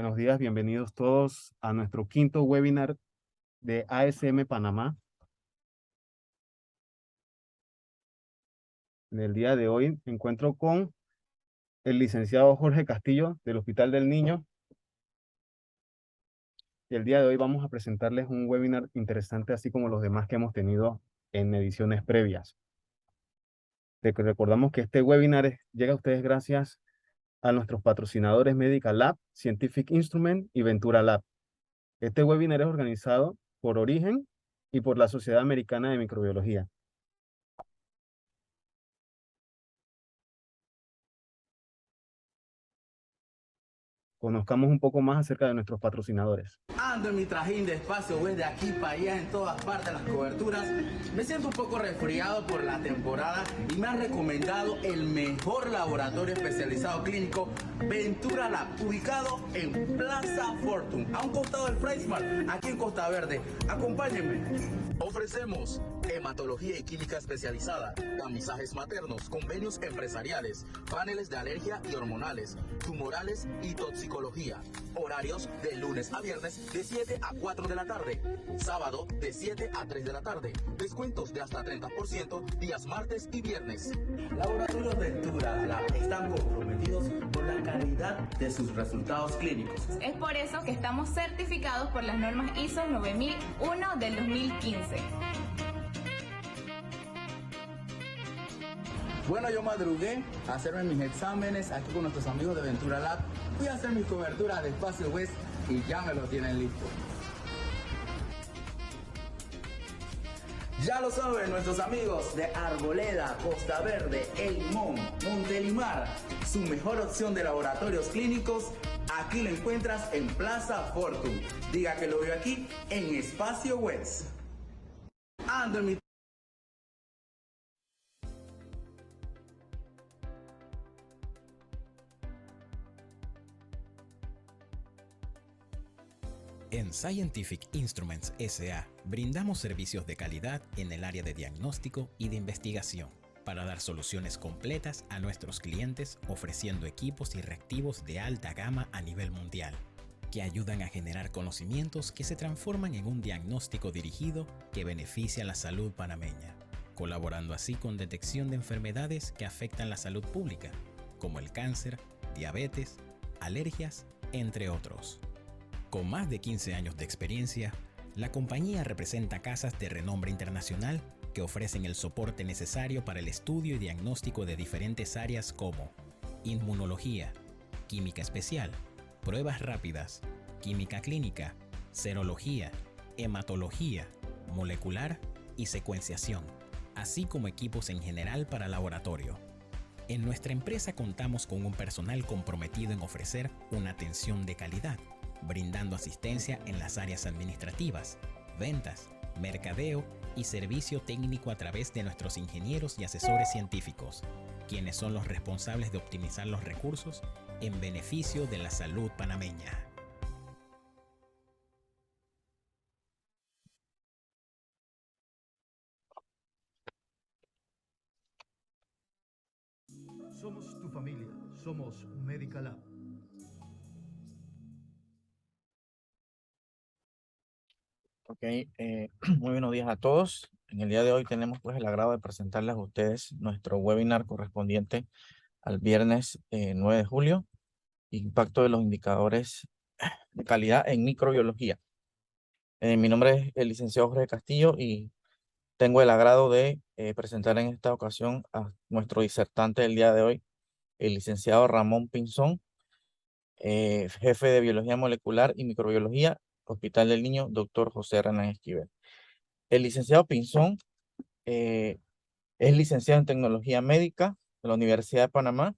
Buenos días, bienvenidos todos a nuestro quinto webinar de ASM Panamá. En el día de hoy me encuentro con el licenciado Jorge Castillo del Hospital del Niño. Y el día de hoy vamos a presentarles un webinar interesante, así como los demás que hemos tenido en ediciones previas. Recordamos que este webinar llega a ustedes gracias a nuestros patrocinadores Medical Lab, Scientific Instrument y Ventura Lab. Este webinar es organizado por Origen y por la Sociedad Americana de Microbiología. Conozcamos un poco más acerca de nuestros patrocinadores. Ando en mi trajín de espacio, ves, de aquí para allá en todas partes las coberturas. Me siento un poco resfriado por la temporada y me han recomendado el mejor laboratorio especializado clínico, Ventura Lab, ubicado en Plaza Fortune, a un costado del Freismart, aquí en Costa Verde. Acompáñenme. Ofrecemos hematología y química especializada, tamizajes maternos, convenios empresariales, paneles de alergia y hormonales, tumorales y toxicología. Horarios de lunes a viernes de 7 a 4 de la tarde, sábado de 7 a 3 de la tarde. Descuentos de hasta 30% días martes y viernes. Laboratorios Ventura Lab están comprometidos con la calidad de sus resultados clínicos. Es por eso que estamos certificados por las normas ISO 9001 del 2015. Bueno, yo madrugué a hacerme mis exámenes aquí con nuestros amigos de Ventura Lab. Fui a hacer mis coberturas de Espacio West y ya me lo tienen listo. Ya lo saben nuestros amigos de Arboleda, Costa Verde, El Limón, Montelimar. Su mejor opción de laboratorios clínicos, aquí lo encuentras en Plaza Fortune. Diga que lo veo aquí en Espacio West. Ando en mi... En Scientific Instruments S.A. brindamos servicios de calidad en el área de diagnóstico y de investigación para dar soluciones completas a nuestros clientes, ofreciendo equipos y reactivos de alta gama a nivel mundial, que ayudan a generar conocimientos que se transforman en un diagnóstico dirigido que beneficia a la salud panameña, colaborando así con detección de enfermedades que afectan la salud pública, como el cáncer, diabetes, alergias, entre otros. Con más de 15 años de experiencia, la compañía representa casas de renombre internacional que ofrecen el soporte necesario para el estudio y diagnóstico de diferentes áreas como inmunología, química especial, pruebas rápidas, química clínica, serología, hematología, molecular y secuenciación, así como equipos en general para laboratorio. En nuestra empresa contamos con un personal comprometido en ofrecer una atención de calidad, brindando asistencia en las áreas administrativas, ventas, mercadeo y servicio técnico a través de nuestros ingenieros y asesores científicos, quienes son los responsables de optimizar los recursos en beneficio de la salud panameña. Somos tu familia, somos Medical Lab. Ok, muy buenos días a todos. En el día de hoy tenemos pues el agrado de presentarles a ustedes nuestro webinar correspondiente al viernes 9 de julio, impacto de los indicadores de calidad en microbiología. Mi nombre es el licenciado Jorge Castillo y tengo el agrado de presentar en esta ocasión a nuestro disertante del día de hoy, el licenciado Ramón Pinzón, jefe de Biología Molecular y Microbiología, Hospital del Niño, doctor José Hernán Esquivel. El licenciado Pinzón es licenciado en Tecnología Médica de la Universidad de Panamá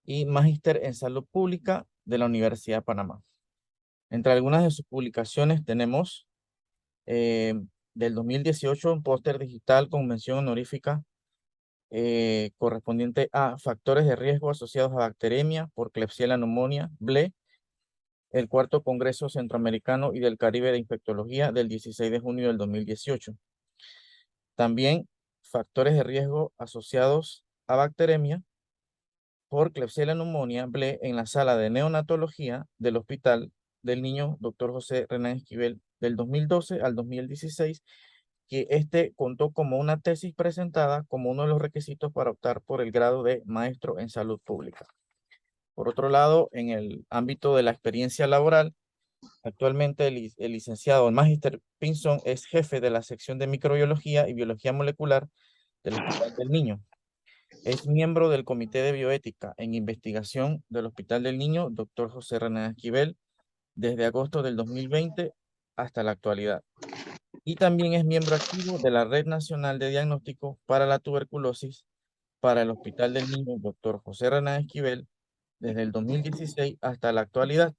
y magíster en Salud Pública de la Universidad de Panamá. Entre algunas de sus publicaciones tenemos del 2018 un póster digital con mención honorífica correspondiente a factores de riesgo asociados a bacteremia por Klebsiella pneumoniae, BLE, el cuarto Congreso Centroamericano y del Caribe de Infectología del 16 de junio del 2018. También factores de riesgo asociados a bacteremia por Klebsiella pneumoniae ble en la sala de neonatología del Hospital del Niño Dr. José Renan Esquivel del 2012 al 2016, que este contó como una tesis presentada como uno de los requisitos para optar por el grado de maestro en salud pública. Por otro lado, en el ámbito de la experiencia laboral, actualmente el licenciado, el Magister Pinzón, es jefe de la sección de microbiología y biología molecular del Hospital del Niño. Es miembro del Comité de Bioética en Investigación del Hospital del Niño, Dr. José Renan Esquivel, desde agosto del 2020 hasta la actualidad. Y también es miembro activo de la Red Nacional de Diagnóstico para la Tuberculosis para el Hospital del Niño, Dr. José Renan Esquivel, desde el 2016 hasta la actualidad.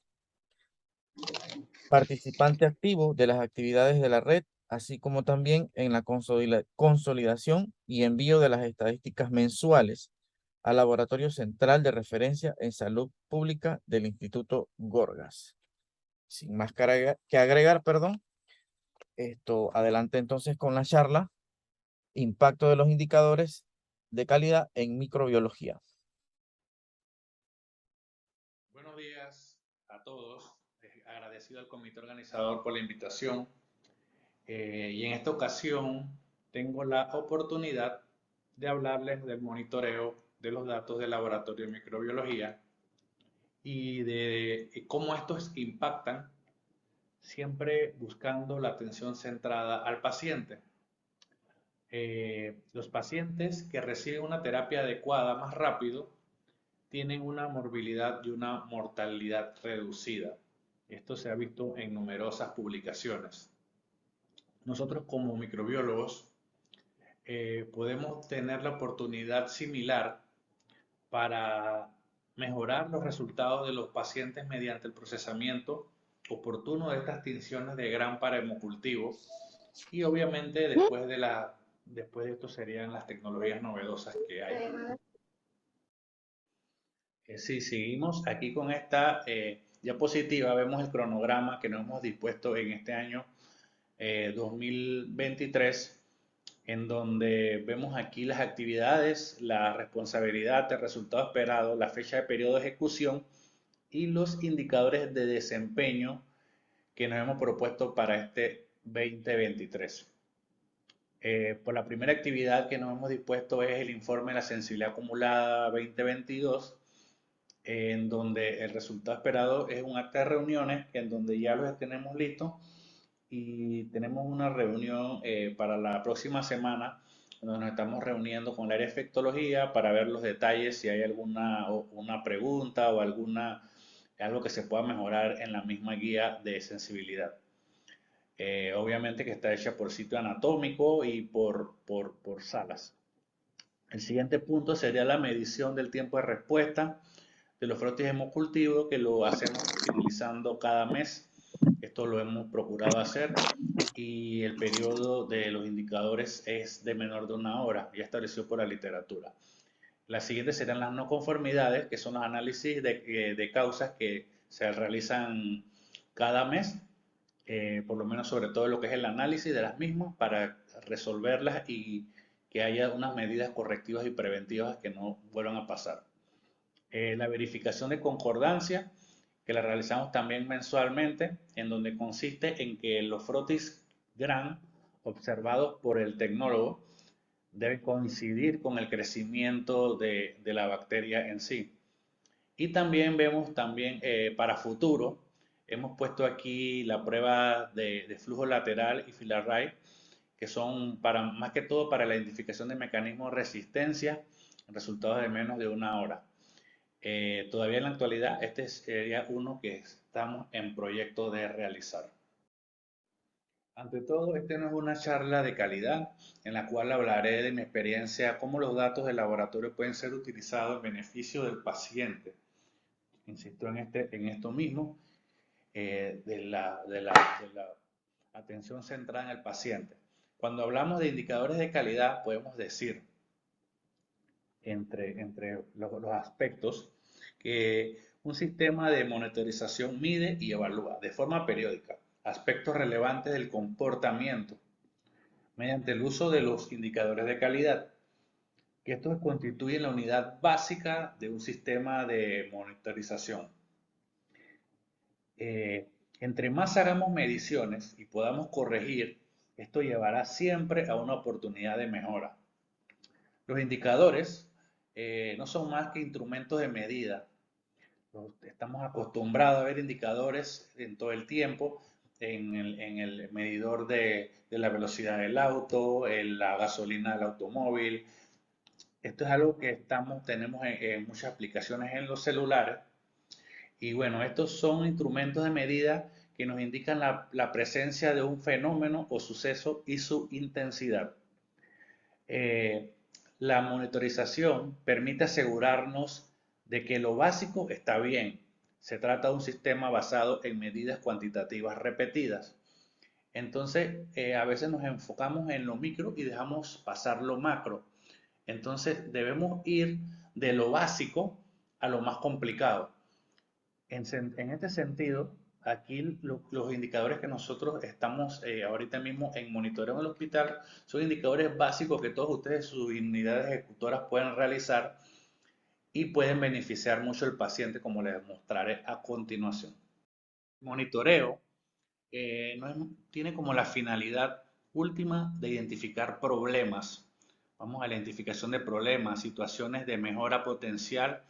Participante activo de las actividades de la red, así como también en la consolidación y envío de las estadísticas mensuales al Laboratorio Central de Referencia en Salud Pública del Instituto Gorgas. Sin más que agregar, adelante entonces con la charla, impacto de los indicadores de calidad en microbiología. Buenos días a todos. Agradecido al comité organizador por la invitación. Y en esta ocasión tengo la oportunidad de hablarles del monitoreo de los datos del laboratorio de microbiología y de cómo estos impactan, siempre buscando la atención centrada al paciente. Los pacientes que reciben una terapia adecuada más rápido tienen una morbilidad y una mortalidad reducida. Esto se ha visto en numerosas publicaciones. Nosotros como microbiólogos podemos tener la oportunidad similar para mejorar los resultados de los pacientes mediante el procesamiento oportuno de estas tinciones de gran para hemocultivo, y obviamente después de esto serían las tecnologías novedosas que hay. Si seguimos aquí con esta diapositiva, vemos el cronograma que nos hemos dispuesto en este año 2023, en donde vemos aquí las actividades, la responsabilidad, el resultado esperado, la fecha de periodo de ejecución y los indicadores de desempeño que nos hemos propuesto para este 2023. Por la primera actividad que nos hemos dispuesto es el informe de la sensibilidad acumulada 2022, en donde el resultado esperado es un acta de reuniones en donde ya los tenemos listos, y tenemos una reunión para la próxima semana donde nos estamos reuniendo con el área de efectología para ver los detalles, si hay una pregunta o algo que se pueda mejorar en la misma guía de sensibilidad. Obviamente que está hecha por sitio anatómico y por salas. El siguiente punto sería la medición del tiempo de respuesta de los frotis hemocultivos, que lo hacemos utilizando cada mes. Esto lo hemos procurado hacer, y el periodo de los indicadores es de menor de 1 hora, ya establecido por la literatura. Las siguientes serán las no conformidades, que son los análisis de causas que se realizan cada mes, por lo menos sobre todo lo que es el análisis de las mismas para resolverlas y que haya unas medidas correctivas y preventivas que no vuelvan a pasar. La verificación de concordancia, que la realizamos también mensualmente, en donde consiste en que los frotis GRAM observados por el tecnólogo deben coincidir con el crecimiento de la bacteria en sí. Y también vemos para futuro, hemos puesto aquí la prueba de flujo lateral y fill-array, que son más que todo para la identificación de mecanismos de resistencia en resultados de menos de 1 hora. Todavía en la actualidad este sería uno que estamos en proyecto de realizar. Ante todo, este no es una charla de calidad en la cual hablaré de mi experiencia, cómo los datos del laboratorio pueden ser utilizados en beneficio del paciente. Insisto en esto mismo, de la atención centrada en el paciente. Cuando hablamos de indicadores de calidad, podemos decir, entre los aspectos, que un sistema de monitorización mide y evalúa de forma periódica aspectos relevantes del comportamiento mediante el uso de los indicadores de calidad. que estos constituyen la unidad básica de un sistema de monitorización. Entre más hagamos mediciones y podamos corregir, esto llevará siempre a una oportunidad de mejora. Los indicadores no son más que instrumentos de medida. Estamos acostumbrados a ver indicadores en todo el tiempo, en el medidor de la velocidad del auto, en la gasolina del automóvil. Esto es algo que tenemos en muchas aplicaciones en los celulares. Y bueno, estos son instrumentos de medida que nos indican la presencia de un fenómeno o suceso y su intensidad. La monitorización permite asegurarnos de que lo básico está bien. Se trata de un sistema basado en medidas cuantitativas repetidas. Entonces, a veces nos enfocamos en lo micro y dejamos pasar lo macro. Entonces, debemos ir de lo básico a lo más complicado. En este sentido, aquí los indicadores que nosotros estamos ahorita mismo en monitoreo en el hospital son indicadores básicos que todos ustedes, sus unidades ejecutoras, pueden realizar y pueden beneficiar mucho al paciente, como les mostraré a continuación. Monitoreo tiene como la finalidad última de identificar problemas. Vamos a la identificación de problemas, situaciones de mejora potencial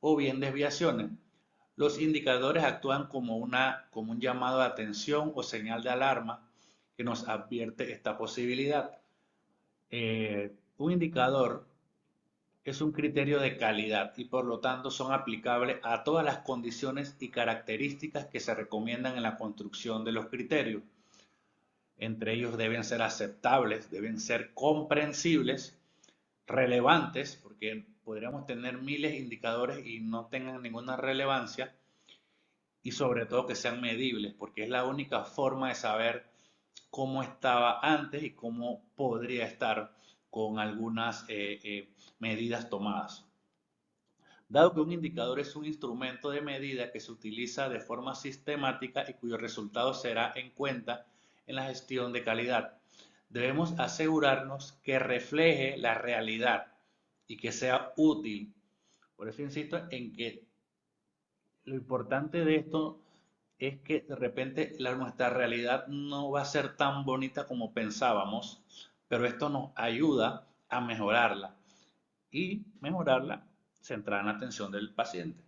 o bien desviaciones. Los indicadores actúan como un llamado de atención o señal de alarma que nos advierte esta posibilidad. Un indicador es un criterio de calidad y por lo tanto son aplicables a todas las condiciones y características que se recomiendan en la construcción de los criterios. Entre ellos deben ser aceptables, deben ser comprensibles, relevantes, porque podríamos tener miles de indicadores y no tengan ninguna relevancia, y sobre todo que sean medibles, porque es la única forma de saber cómo estaba antes y cómo podría estar con algunas medidas tomadas. Dado que un indicador es un instrumento de medida que se utiliza de forma sistemática y cuyo resultado será en cuenta en la gestión de calidad, debemos asegurarnos que refleje la realidad y que sea útil. Por eso insisto en que lo importante de esto es que de repente nuestra realidad no va a ser tan bonita como pensábamos, pero esto nos ayuda a mejorarla y mejorarla centrada en la atención del paciente.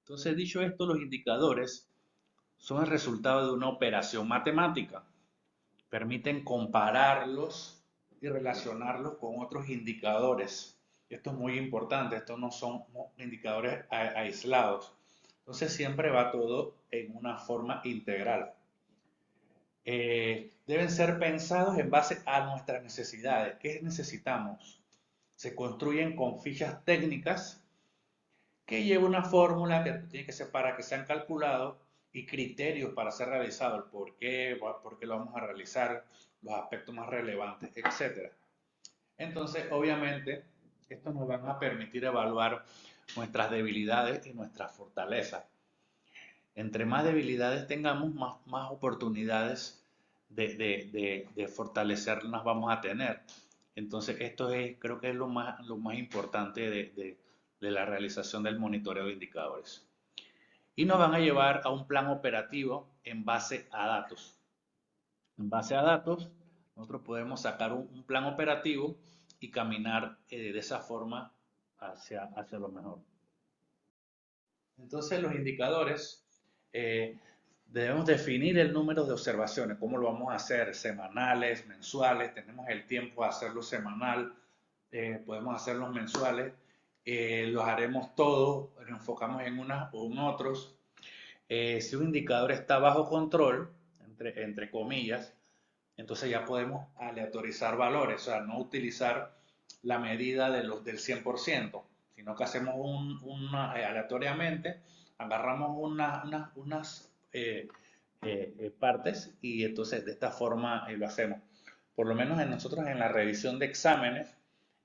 Entonces, dicho esto, los indicadores son el resultado de una operación matemática. Permiten compararlos y relacionarlos con otros indicadores. Esto es muy importante, estos no son indicadores aislados. Entonces siempre va todo en una forma integral. Deben ser pensados en base a nuestras necesidades. ¿Qué necesitamos? Se construyen con fichas técnicas que lleva una fórmula que tiene que ser para que sean calculados y criterios para ser realizado, el por qué lo vamos a realizar, los aspectos más relevantes, etc. Entonces, obviamente, esto nos va a permitir evaluar nuestras debilidades y nuestras fortalezas. Entre más debilidades tengamos, más oportunidades de fortalecernos vamos a tener. Entonces, esto creo que es lo más importante de la realización del monitoreo de indicadores. Y nos van a llevar a un plan operativo en base a datos. En base a datos, nosotros podemos sacar un plan operativo y caminar de esa forma hacia lo mejor. Entonces, los indicadores, debemos definir el número de observaciones. ¿Cómo lo vamos a hacer? Semanales, mensuales, tenemos el tiempo de hacerlo semanal, podemos hacerlos mensuales. Los haremos todos, nos enfocamos en unas o en otros. Si un indicador está bajo control, entre comillas, entonces ya podemos aleatorizar valores, o sea, no utilizar la medida del 100%, sino que hacemos aleatoriamente, agarramos unas partes y entonces de esta forma lo hacemos. Por lo menos nosotros en la revisión de exámenes,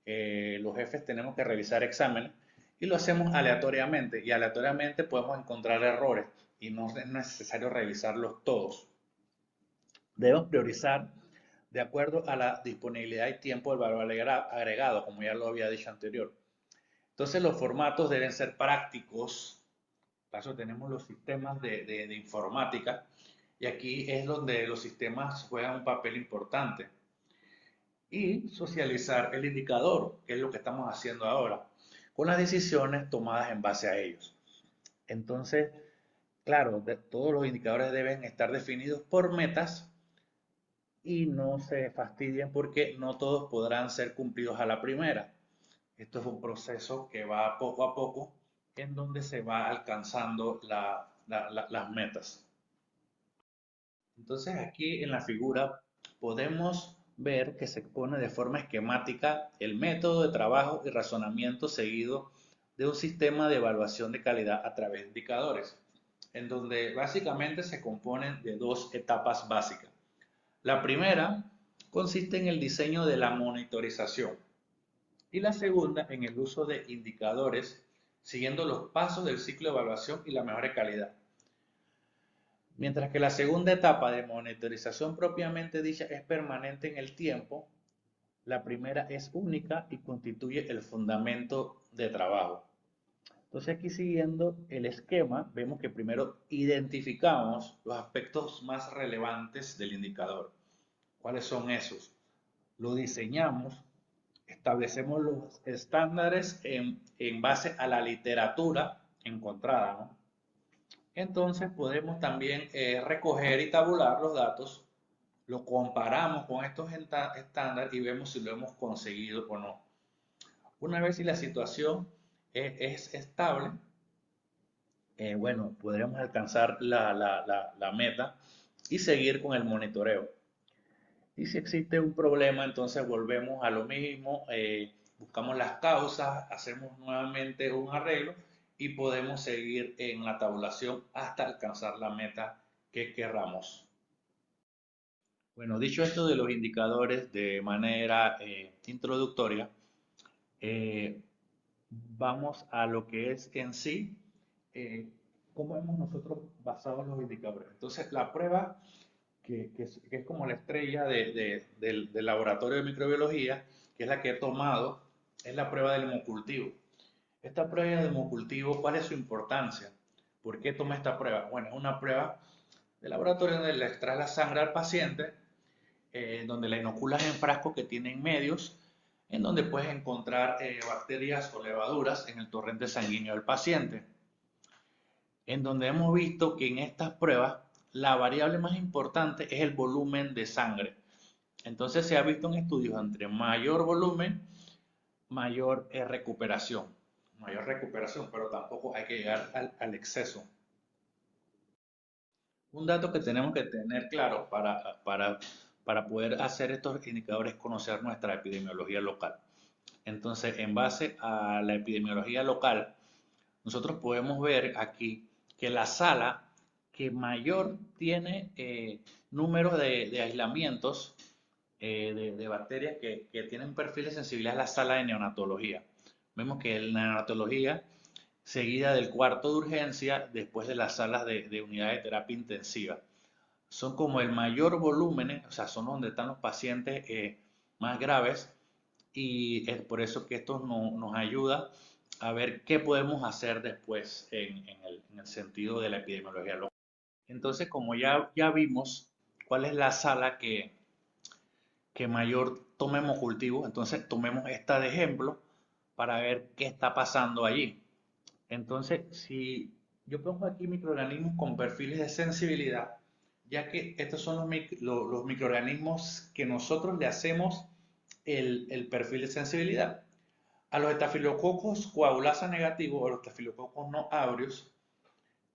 los jefes tenemos que revisar exámenes y lo hacemos aleatoriamente y aleatoriamente podemos encontrar errores y no es necesario revisarlos todos. Debemos priorizar de acuerdo a la disponibilidad y tiempo del valor agregado, como ya lo había dicho anterior. Entonces los formatos deben ser prácticos. Para eso tenemos los sistemas de informática, y aquí es donde los sistemas juegan un papel importante. Y socializar el indicador, que es lo que estamos haciendo ahora, con las decisiones tomadas en base a ellos. Entonces, claro, todos los indicadores deben estar definidos por metas y no se fastidien porque no todos podrán ser cumplidos a la primera. Esto es un proceso que va poco a poco en donde se va alcanzando las metas. Entonces aquí en la figura podemos ver que se pone de forma esquemática el método de trabajo y razonamiento seguido de un sistema de evaluación de calidad a través de indicadores, en donde básicamente se componen de dos etapas básicas. La primera consiste en el diseño de la monitorización y la segunda en el uso de indicadores siguiendo los pasos del ciclo de evaluación y la mejora de calidad. Mientras que la segunda etapa de monitorización propiamente dicha es permanente en el tiempo, la primera es única y constituye el fundamento de trabajo. Entonces aquí siguiendo el esquema, vemos que primero identificamos los aspectos más relevantes del indicador. ¿Cuáles son esos? Lo diseñamos, establecemos los estándares en base a la literatura encontrada, ¿no? Entonces podemos también recoger y tabular los datos, lo comparamos con estos estándares y vemos si lo hemos conseguido o no. Una vez si la situación es estable, bueno, podremos alcanzar la meta y seguir con el monitoreo. Y si existe un problema, entonces volvemos a lo mismo, buscamos las causas, hacemos nuevamente un arreglo y podemos seguir en la tabulación hasta alcanzar la meta que querramos. Bueno, dicho esto de los indicadores de manera introductoria, vamos a lo que es en sí, cómo hemos nosotros basado los indicadores. Entonces, la prueba que es como la estrella del laboratorio de microbiología, que es la que he tomado, es la prueba del hemocultivo. Esta prueba de hemocultivo, ¿cuál es su importancia? ¿Por qué toma esta prueba? Bueno, es una prueba de laboratorio donde le extrae la sangre al paciente, donde la inoculas en frascos que tienen medios, en donde puedes encontrar bacterias o levaduras en el torrente sanguíneo del paciente. En donde hemos visto que en estas pruebas la variable más importante es el volumen de sangre. Entonces se ha visto en estudios entre mayor volumen, mayor recuperación. Mayor recuperación, pero tampoco hay que llegar al exceso. Un dato que tenemos que tener claro para poder hacer estos indicadores es conocer nuestra epidemiología local. Entonces, en base a la epidemiología local, nosotros podemos ver aquí que la sala que mayor tiene números de aislamientos de bacterias que tienen perfil de sensibilidad es la sala de neonatología. Vemos que en la neonatología, seguida del cuarto de urgencia, después de las salas de unidad de terapia intensiva. Son como el mayor volumen, o sea, son donde están los pacientes más graves, y es por eso que esto nos ayuda a ver qué podemos hacer después en el sentido de la epidemiología local. Entonces, como ya vimos cuál es la sala que mayor tomemos cultivo, entonces tomemos esta de ejemplo para ver qué está pasando allí. Entonces, si yo pongo aquí microorganismos con perfiles de sensibilidad, ya que estos son los microorganismos que nosotros le hacemos el perfil de sensibilidad. A los estafilococos coagulasa negativos o los estafilococos no aureus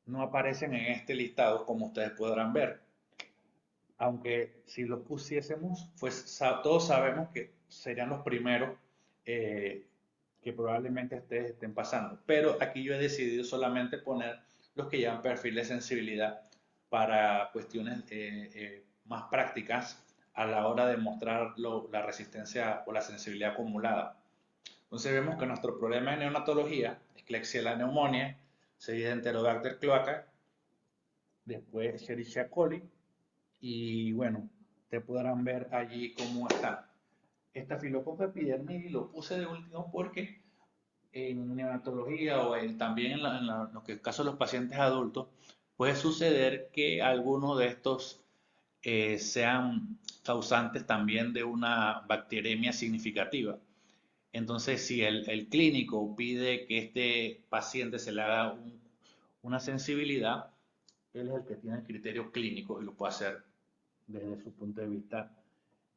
no aparecen en este listado, como ustedes podrán ver. Aunque si los pusiésemos, pues todos sabemos que serían los primeros que probablemente ustedes estén pasando. Pero aquí yo he decidido solamente poner los que llevan perfil de sensibilidad para cuestiones más prácticas a la hora de mostrar la resistencia o la sensibilidad acumulada. Entonces vemos que nuestro problema de neonatología es Klebsiella pneumoniae, seguida de Enterobacter cloacae, después Escherichia coli, y bueno, Ustedes podrán ver allí cómo está. Estafilococcus epidermidis lo puse de último porque en neonatología o también en los casos de los pacientes adultos puede suceder que algunos de estos sean causantes también de una bacteremia significativa. Entonces, si el clínico pide que este paciente se le haga una sensibilidad, él es el que tiene el criterio clínico y lo puede hacer desde su punto de vista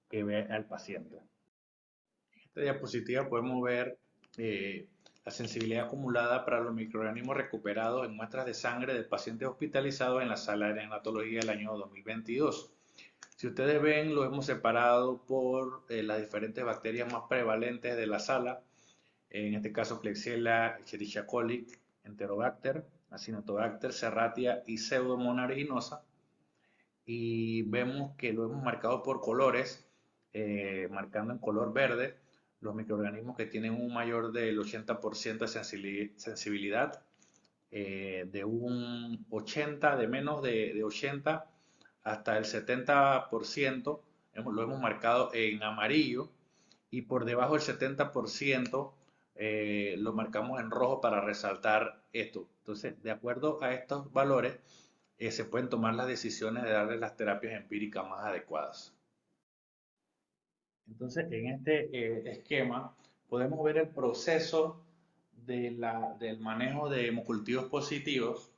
que ve al paciente. En esta diapositiva podemos ver la sensibilidad acumulada para los microorganismos recuperados en muestras de sangre de pacientes hospitalizados en la sala de neonatología del año 2022. Si ustedes ven, lo hemos separado por las diferentes bacterias más prevalentes de la sala. En este caso, Klebsiella, Escherichia coli, Enterobacter, Acinetobacter, Serratia y Pseudomonas aeruginosa. Y vemos que lo hemos marcado por colores, marcando en color verde los microorganismos que tienen un mayor del 80% de sensibilidad, de un 80, de menos de 80 hasta el 70%, lo hemos marcado en amarillo, y por debajo del 70% lo marcamos en rojo para resaltar esto. Entonces, de acuerdo a estos valores, se pueden tomar las decisiones de darle las terapias empíricas más adecuadas. Entonces, en este esquema podemos ver el proceso del manejo de hemocultivos positivos,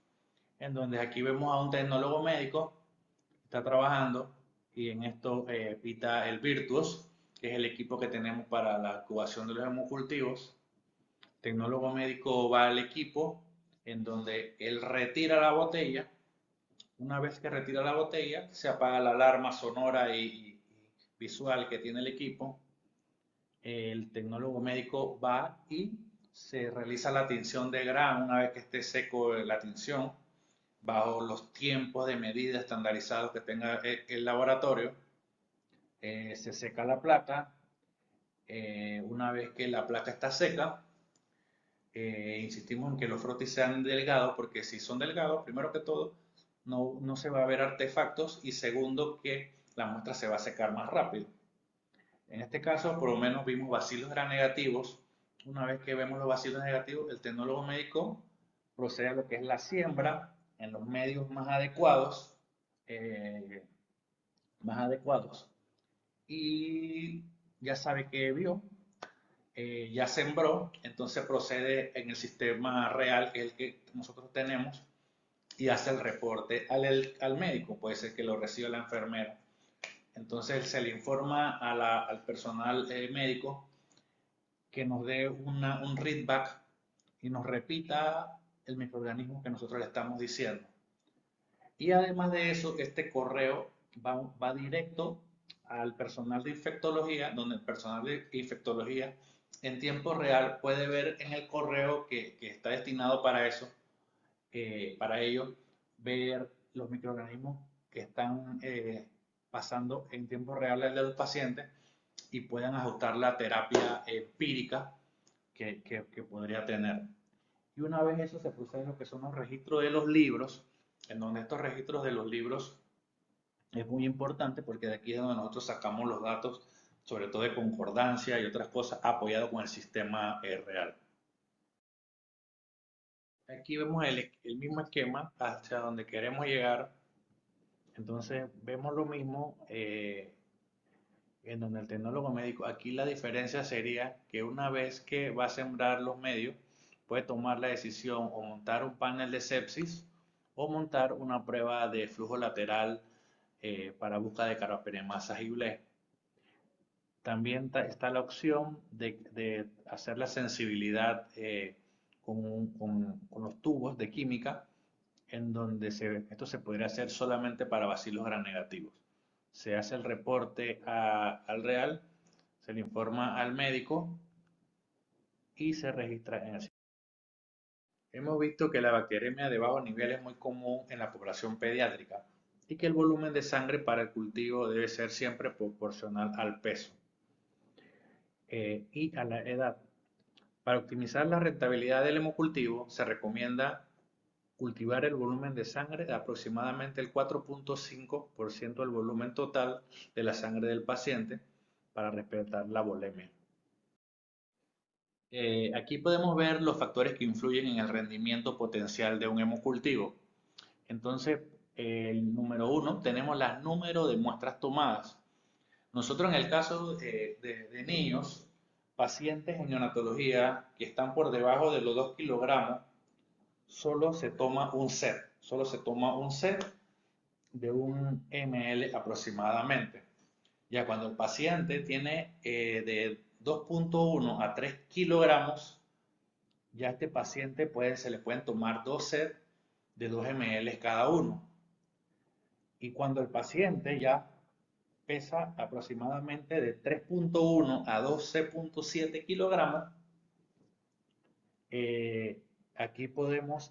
en donde aquí vemos a un tecnólogo médico que está trabajando, y en esto pita el Virtuos, que es el equipo que tenemos para la incubación de los hemocultivos. El tecnólogo médico va al equipo, en donde él retira la botella. Una vez que retira la botella, se apaga la alarma sonora y visual que tiene el equipo. El tecnólogo médico va y se realiza la tinción de Gram una vez que esté seco la tinción, bajo los tiempos de medida estandarizados que tenga el laboratorio. Se seca la placa. Una vez que la placa está seca, insistimos en que los frotis sean delgados, porque si son delgados, primero que todo, no se va a ver artefactos, y segundo, que la muestra se va a secar más rápido. En este caso, por lo menos vimos bacilos gram negativos. Una vez que vemos los bacilos negativos, el tecnólogo médico procede a lo que es la siembra en los medios más adecuados, y ya sabe que vio, ya sembró, entonces procede en el sistema real, que es el que nosotros tenemos, y hace el reporte al médico. Puede ser que lo reciba la enfermera. Entonces se le informa al personal médico que nos dé un readback y nos repita el microorganismo que nosotros le estamos diciendo. Y además de eso, este correo va directo al personal de infectología, donde el personal de infectología en tiempo real puede ver en el correo que está destinado para eso, para ello, ver los microorganismos que están pasando en tiempo real al de los pacientes, y puedan ajustar la terapia empírica que podría tener. Y una vez eso, se procede a lo que son los registros de los libros, en donde estos registros de los libros es muy importante, porque de aquí es donde nosotros sacamos los datos, sobre todo de concordancia y otras cosas, apoyado con el sistema real. Aquí vemos el mismo esquema hacia donde queremos llegar. Entonces vemos lo mismo en donde el tecnólogo médico, aquí la diferencia sería que una vez que va a sembrar los medios, puede tomar la decisión o montar un panel de sepsis o montar una prueba de flujo lateral para búsqueda de carbapenemasas y ULE. También está la opción de hacer la sensibilidad con los tubos de química, en donde esto se podría hacer solamente para bacilos gram negativos. Se hace el reporte al real, se le informa al médico y se registra en el sistema. Hemos visto que la bacteremia de bajo nivel es muy común en la población pediátrica, y que el volumen de sangre para el cultivo debe ser siempre proporcional al peso y a la edad. Para optimizar la rentabilidad del hemocultivo, se recomienda cultivar el volumen de sangre de aproximadamente el 4.5% del volumen total de la sangre del paciente para respetar la volemia. Aquí podemos ver los factores que influyen en el rendimiento potencial de un hemocultivo. Entonces, el número 1, tenemos el número de muestras tomadas. Nosotros en el caso de niños, pacientes en neonatología que están por debajo de los 2 kilogramos, solo se toma un set de 1 ml aproximadamente. Ya cuando el paciente tiene de 2.1 a 3 kilogramos, ya este paciente se le pueden tomar 2 sets de 2 ml cada uno. Y cuando el paciente ya pesa aproximadamente de 3.1 a 12.7 kilogramos, aquí podemos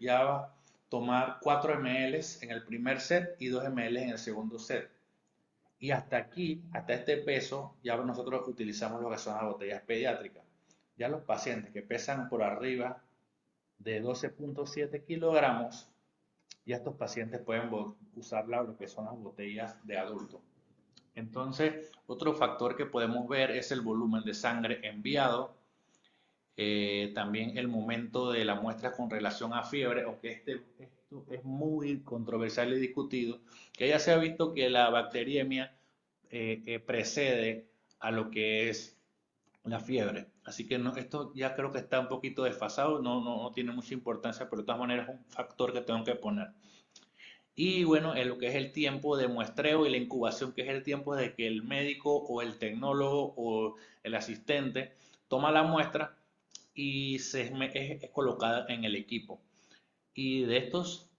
ya tomar 4 ml en el primer set y 2 ml en el segundo set. Y hasta aquí, hasta este peso, ya nosotros utilizamos lo que son las botellas pediátricas. Ya los pacientes que pesan por arriba de 12.7 kilogramos, ya estos pacientes pueden usar lo que son las botellas de adulto. Entonces, otro factor que podemos ver es el volumen de sangre enviado, también el momento de la muestra con relación a fiebre, aunque esto es muy controversial y discutido, que ya se ha visto que la bacteriemia precede a lo que es la fiebre. Así que esto ya creo que está un poquito desfasado, no tiene mucha importancia, pero de todas maneras es un factor que tengo que poner. Y bueno, en lo que es el tiempo de muestreo y la incubación, que es el tiempo de que el médico o el tecnólogo o el asistente toma la muestra y es colocada en el equipo. Y de estos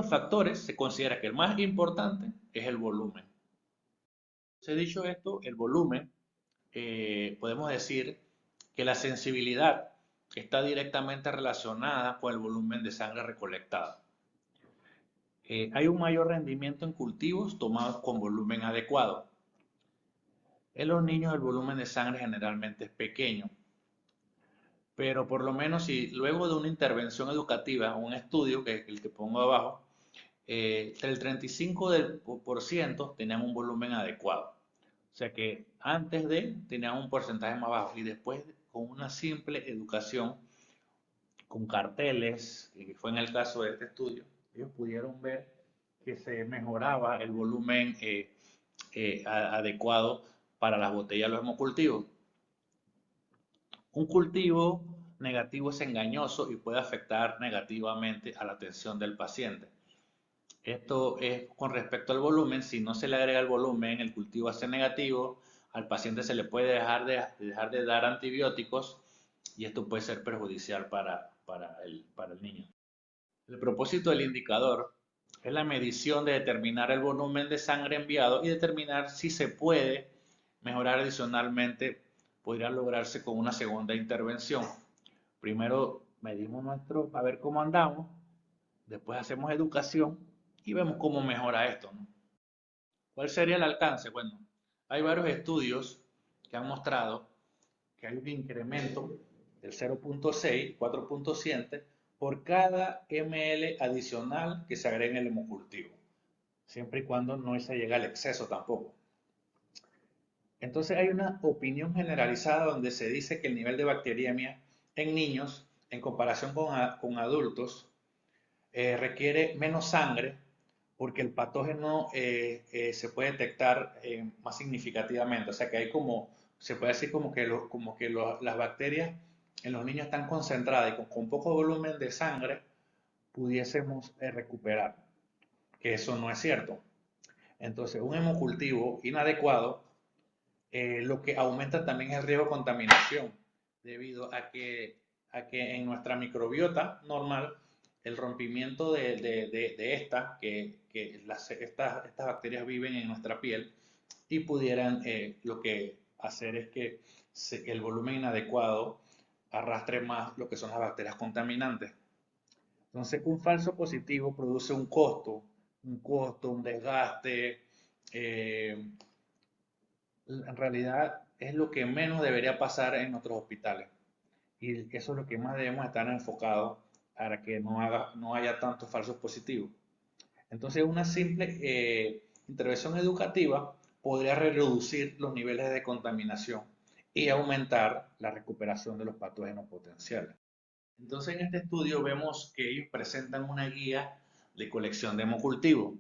factores se considera que el más importante es el volumen. Se dicho esto, el volumen, podemos decir que la sensibilidad está directamente relacionada con el volumen de sangre recolectada. Hay un mayor rendimiento en cultivos tomados con volumen adecuado. En los niños el volumen de sangre generalmente es pequeño, pero por lo menos si luego de una intervención educativa, un estudio, que es el que pongo abajo, el 35% tenían un volumen adecuado. O sea que antes tenían un porcentaje más bajo y después con una simple educación, con carteles, que fue en el caso de este estudio, ellos pudieron ver que se mejoraba el volumen adecuado para las botellas de los hemocultivos. Un cultivo negativo es engañoso y puede afectar negativamente a la atención del paciente. Esto es con respecto al volumen. Si no se le agrega el volumen, el cultivo va a ser negativo, al paciente se le puede dejar de dar antibióticos y esto puede ser perjudicial para el niño. El propósito del indicador es la medición de determinar el volumen de sangre enviado y determinar si se puede mejorar adicionalmente. Podría lograrse con una segunda intervención. Primero medimos a ver cómo andamos, después hacemos educación y vemos cómo mejora esto, ¿no? ¿Cuál sería el alcance? Bueno, hay varios estudios que han mostrado que hay un incremento del 0.6, 4.7 por cada ml adicional que se agrega en el hemocultivo, siempre y cuando no se llegue al exceso tampoco. Entonces hay una opinión generalizada donde se dice que el nivel de bacteriemia en niños, en comparación con adultos, requiere menos sangre porque el patógeno se puede detectar más significativamente. O sea que hay se puede decir como que las bacterias en los niños están concentradas y con poco volumen de sangre pudiésemos recuperar, que eso no es cierto. Entonces un hemocultivo inadecuado lo que aumenta también es el riesgo de contaminación, debido a que en nuestra microbiota normal, el rompimiento estas bacterias viven en nuestra piel y pudieran lo que hacer es que el volumen inadecuado arrastre más lo que son las bacterias contaminantes. Entonces, un falso positivo produce un costo, un desgaste. En realidad es lo que menos debería pasar en nuestros hospitales y eso es lo que más debemos estar enfocados para que no haya tantos falsos positivos. Entonces, una simple intervención educativa podría reducir los niveles de contaminación y aumentar la recuperación de los patógenos potenciales. Entonces, en este estudio vemos que ellos presentan una guía de colección de hemocultivo.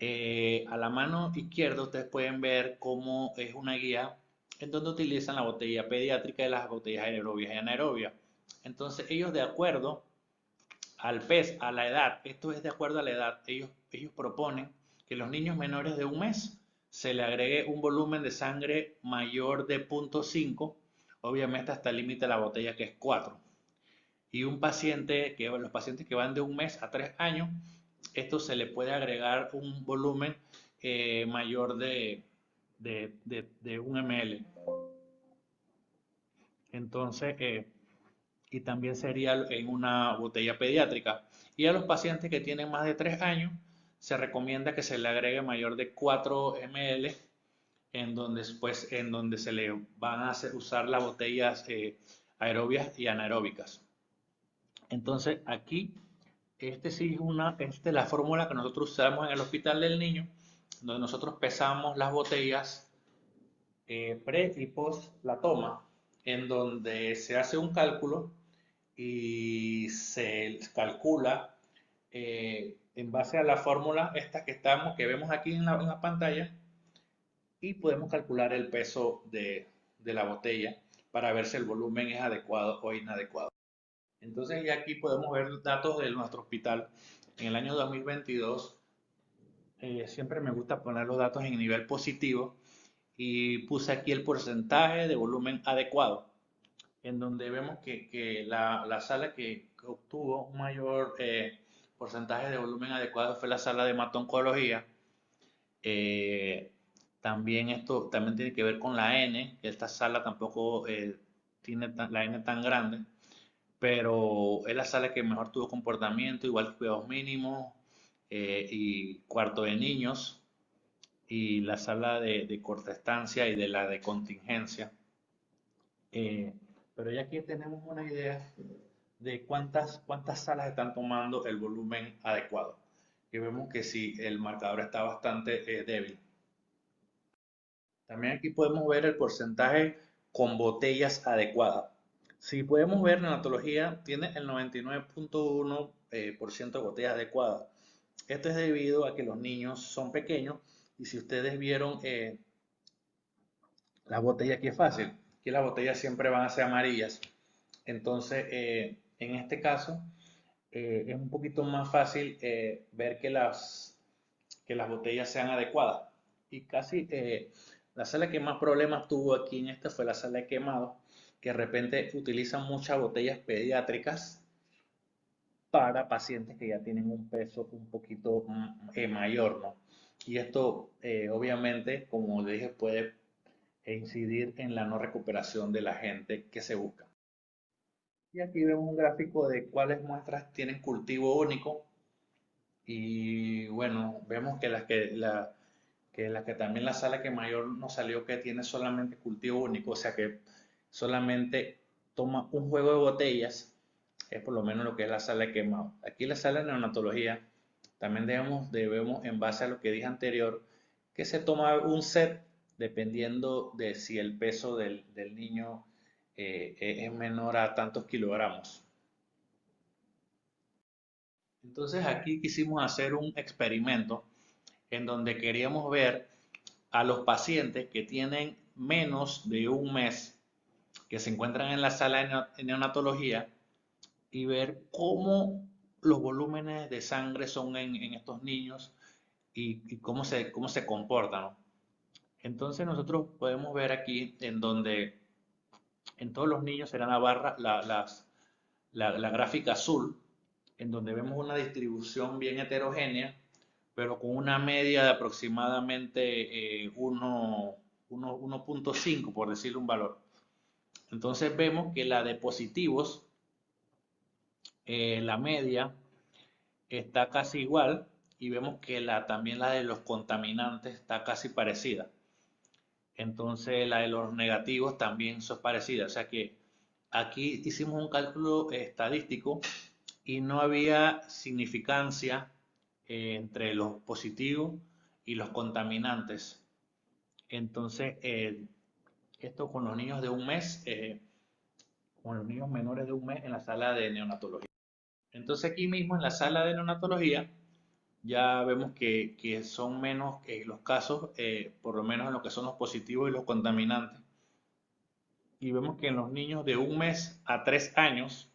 A la mano izquierda ustedes pueden ver cómo es una guía en donde utilizan la botella pediátrica y las botellas aerobias y anaerobias. Entonces, ellos de acuerdo al peso, a la edad, esto es de acuerdo a la edad, ellos proponen que los niños menores de un mes se le agregue un volumen de sangre mayor de 0.5, obviamente hasta el límite de la botella que es 4. Y los pacientes que van de un mes a 3 años, esto se le puede agregar un volumen mayor de 1 ml. Entonces, y también sería en una botella pediátrica. Y a los pacientes que tienen más de 3 años, se recomienda que se le agregue mayor de 4 ml, en donde se le van a usar las botellas aerobias y anaeróbicas. Entonces, aquí, sí es la fórmula que nosotros usamos en el hospital del niño, donde nosotros pesamos las botellas pre y post la toma, en donde se hace un cálculo y se calcula en base a la fórmula esta que vemos aquí en la pantalla, y podemos calcular el peso de la botella para ver si el volumen es adecuado o inadecuado. Entonces ya aquí podemos ver datos de nuestro hospital en el año 2022. Siempre me gusta poner los datos en nivel positivo y puse aquí el porcentaje de volumen adecuado, en donde vemos que la sala que obtuvo un mayor porcentaje de volumen adecuado fue la sala de hemato-oncología. También esto tiene que ver con la N, que esta sala tampoco tiene la N tan grande, pero es la sala que mejor tuvo comportamiento, igual que cuidados mínimos y cuarto de niños, y la sala de corta estancia y de la de contingencia. Pero ya aquí tenemos una idea de cuántas salas están tomando el volumen adecuado. Y vemos que sí, el marcador está bastante débil. También aquí podemos ver el porcentaje con botellas adecuadas. Si podemos ver, la neonatología tiene el 99.1% de botellas adecuadas. Esto es debido a que los niños son pequeños, y si ustedes vieron la botella, aquí es fácil, que las botellas siempre van a ser amarillas. Entonces, en este caso, es un poquito más fácil ver que las botellas sean adecuadas. Y casi la sala que más problemas tuvo aquí en esta fue la sala de quemado, que de repente utilizan muchas botellas pediátricas para pacientes que ya tienen un peso un poquito mayor, ¿no? Y esto, obviamente, como dije, puede incidir en la no recuperación de la gente que se busca. Y aquí vemos un gráfico de cuáles muestras tienen cultivo único. Y bueno, vemos que también la sala que mayor nos salió que tiene solamente cultivo único, o sea que solamente toma un juego de botellas, es por lo menos lo que es la sala de quemado. Aquí la sala de neonatología también debemos en base a lo que dije anterior, que se toma un set dependiendo de si el peso del niño es menor a tantos kilogramos. Entonces aquí quisimos hacer un experimento en donde queríamos ver a los pacientes que tienen menos de un mes, que se encuentran en la sala de neonatología, y ver cómo los volúmenes de sangre son en estos niños y cómo se comportan, ¿no? Entonces nosotros podemos ver aquí en donde en todos los niños será la barra, la gráfica azul, en donde vemos una distribución bien heterogénea, pero con una media de aproximadamente 1.5, por decirle un valor. Entonces vemos que la de positivos, la media está casi igual, y vemos que también la de los contaminantes está casi parecida. Entonces la de los negativos también son parecidas. O sea que aquí hicimos un cálculo estadístico y no había significancia entre los positivos y los contaminantes. Entonces, esto con los niños de un mes, con los niños menores de un mes en la sala de neonatología. Entonces aquí mismo en la sala de neonatología ya vemos que son menos los casos, por lo menos en lo que son los positivos y los contaminantes. Y vemos que en los niños de un mes a 3 años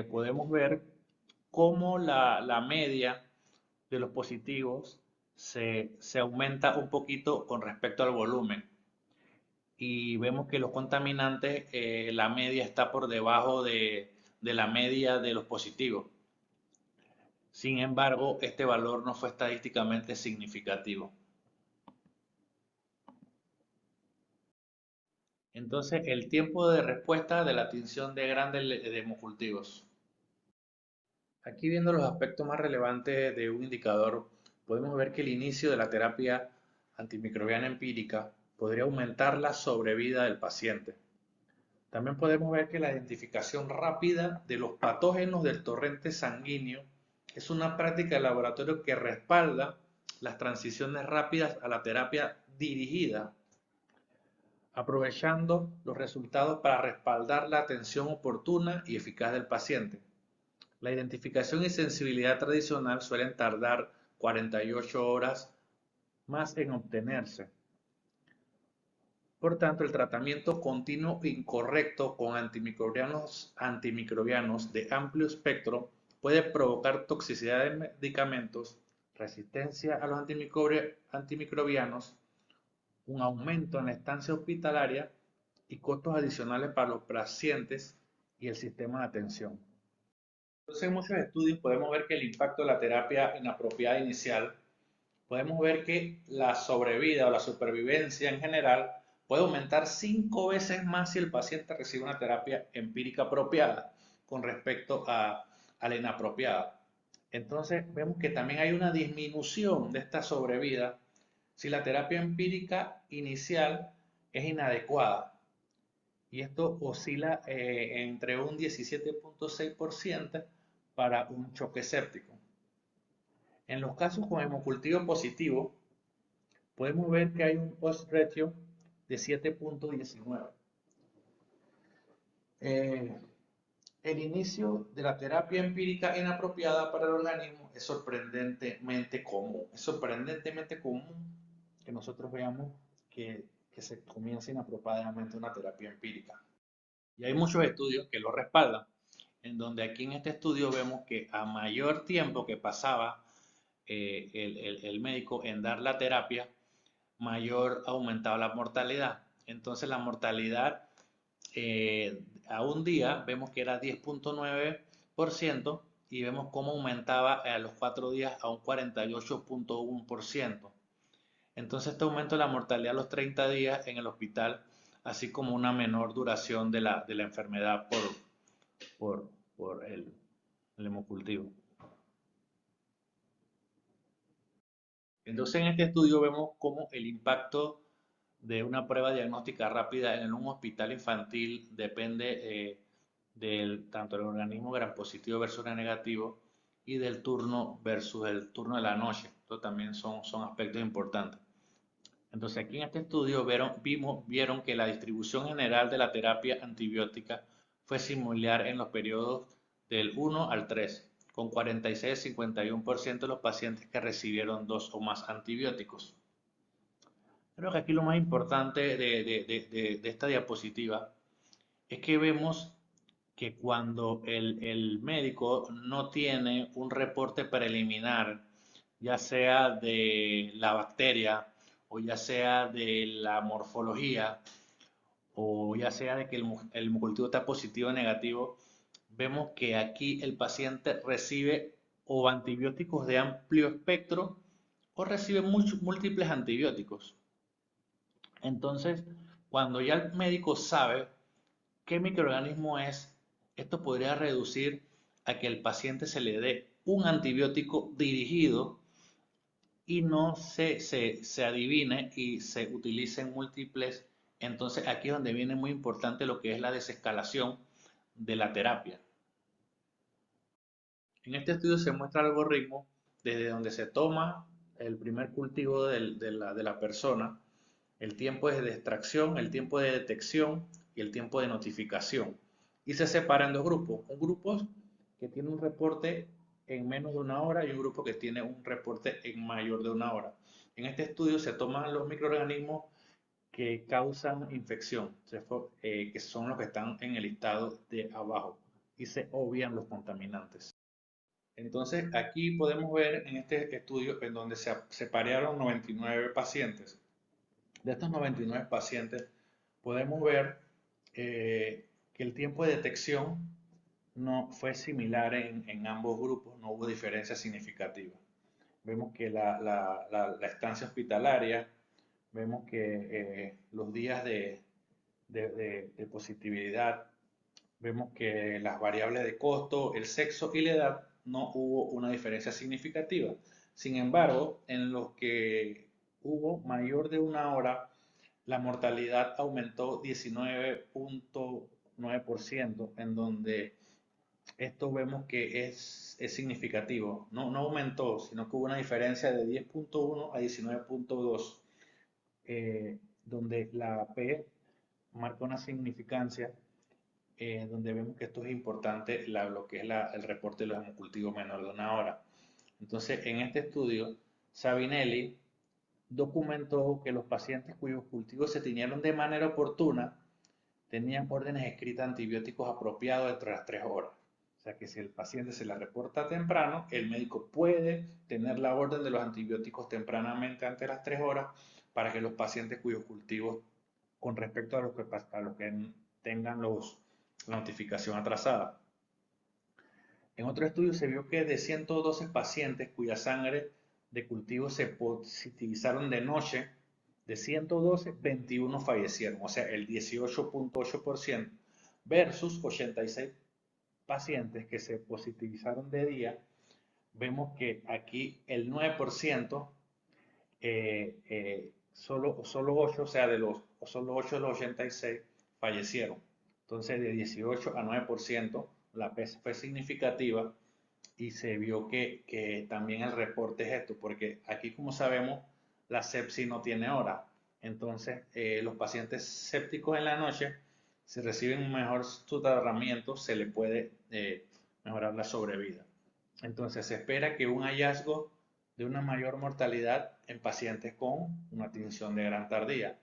podemos ver cómo la media de los positivos se aumenta un poquito con respecto al volumen. Y vemos que los contaminantes, la media está por debajo de la media de los positivos. Sin embargo, este valor no fue estadísticamente significativo. Entonces, el tiempo de respuesta de la tinción de grandes hemocultivos. Aquí viendo los aspectos más relevantes de un indicador, podemos ver que el inicio de la terapia antimicrobiana empírica podría aumentar la sobrevida del paciente. También podemos ver que la identificación rápida de los patógenos del torrente sanguíneo es una práctica de laboratorio que respalda las transiciones rápidas a la terapia dirigida, aprovechando los resultados para respaldar la atención oportuna y eficaz del paciente. La identificación y sensibilidad tradicional suelen tardar 48 horas más en obtenerse. Por tanto, el tratamiento continuo incorrecto con antimicrobianos de amplio espectro puede provocar toxicidad de medicamentos, resistencia a los antimicrobianos, un aumento en la estancia hospitalaria y costos adicionales para los pacientes y el sistema de atención. Entonces, en muchos estudios podemos ver que el impacto de la terapia inapropiada inicial, podemos ver que la sobrevida o la supervivencia en general puede aumentar 5 veces más si el paciente recibe una terapia empírica apropiada con respecto a la inapropiada. Entonces vemos que también hay una disminución de esta sobrevida si la terapia empírica inicial es inadecuada. Y esto oscila entre un 17.6% para un choque séptico. En los casos con hemocultivo positivo, podemos ver que hay un odds ratio de 7.19. El inicio de la terapia empírica inapropiada para el organismo es sorprendentemente común. Es sorprendentemente común que nosotros veamos que se comience inapropiadamente una terapia empírica. Y hay muchos estudios que lo respaldan, en donde aquí en este estudio vemos que a mayor tiempo que pasaba el médico en dar la terapia, mayor aumentaba la mortalidad. Entonces la mortalidad a un día vemos que era 10.9% y vemos cómo aumentaba a los 4 días a un 48.1%. Entonces este aumento de la mortalidad a los 30 días en el hospital, así como una menor duración de la enfermedad por el hemocultivo. Entonces en este estudio vemos cómo el impacto de una prueba diagnóstica rápida en un hospital infantil depende tanto del organismo gram positivo versus gram negativo y del turno versus el turno de la noche. Esto también son aspectos importantes. Entonces aquí en este estudio vieron que la distribución general de la terapia antibiótica fue similar en los periodos del 1 al 3, con 46-51% de los pacientes que recibieron 2 o más antibióticos. Creo que aquí lo más importante de esta diapositiva es que vemos que cuando el médico no tiene un reporte preliminar, ya sea de la bacteria o ya sea de la morfología o ya sea de que el hemocultivo está positivo o negativo, vemos que aquí el paciente recibe o antibióticos de amplio espectro o recibe múltiples antibióticos. Entonces, cuando ya el médico sabe qué microorganismo es, esto podría reducir a que el paciente se le dé un antibiótico dirigido y no se adivine y se utilicen múltiples. Entonces aquí es donde viene muy importante lo que es la desescalación de la terapia. En este estudio se muestra el algoritmo desde donde se toma el primer cultivo de la persona, el tiempo de extracción, el tiempo de detección y el tiempo de notificación. Y se separa en dos grupos. Un grupo que tiene un reporte en menos de una hora y un grupo que tiene un reporte en mayor de una hora. En este estudio se toman los microorganismos que causan infección, que son los que están en el listado de abajo, y se obvian los contaminantes. Entonces, aquí podemos ver en este estudio en donde se separaron 99 pacientes. De estos 99 pacientes, podemos ver que el tiempo de detección no fue similar en ambos grupos, no hubo diferencia significativa. Vemos que la estancia hospitalaria, vemos que los días de positividad, vemos que las variables de costo, el sexo y la edad no hubo una diferencia significativa. Sin embargo, en los que hubo mayor de una hora, la mortalidad aumentó 19.9%, en donde esto vemos que es significativo. No aumentó, sino que hubo una diferencia de 10.1 a 19.2, donde la P marca una significancia, donde vemos que esto es importante, lo que es el reporte de los hemocultivos menor de una hora. Entonces, en este estudio, Sabinelli documentó que los pacientes cuyos cultivos se tiñeron de manera oportuna tenían órdenes escritas antibióticos apropiados dentro de las 3 horas. O sea que si el paciente se la reporta temprano, el médico puede tener la orden de los antibióticos tempranamente antes de las 3 horas para que los pacientes cuyos cultivos, con respecto a los que tengan la notificación atrasada. En otro estudio se vio que de 112 pacientes cuya sangre de cultivo se positivizaron de noche, de 112, 21 fallecieron, o sea, el 18.8%, versus 86 pacientes que se positivizaron de día. Vemos que aquí el 9%, solo 8, o sea, solo 8 de los 86 fallecieron. Entonces, de 18 a 9%, la PES fue significativa y se vio que también el reporte es esto, porque aquí, como sabemos, la sepsis no tiene hora. Entonces, los pacientes sépticos en la noche, si reciben un mejor tratamiento, se le puede mejorar la sobrevida. Entonces, se espera que un hallazgo de una mayor mortalidad en pacientes con una tinción de gran tardía.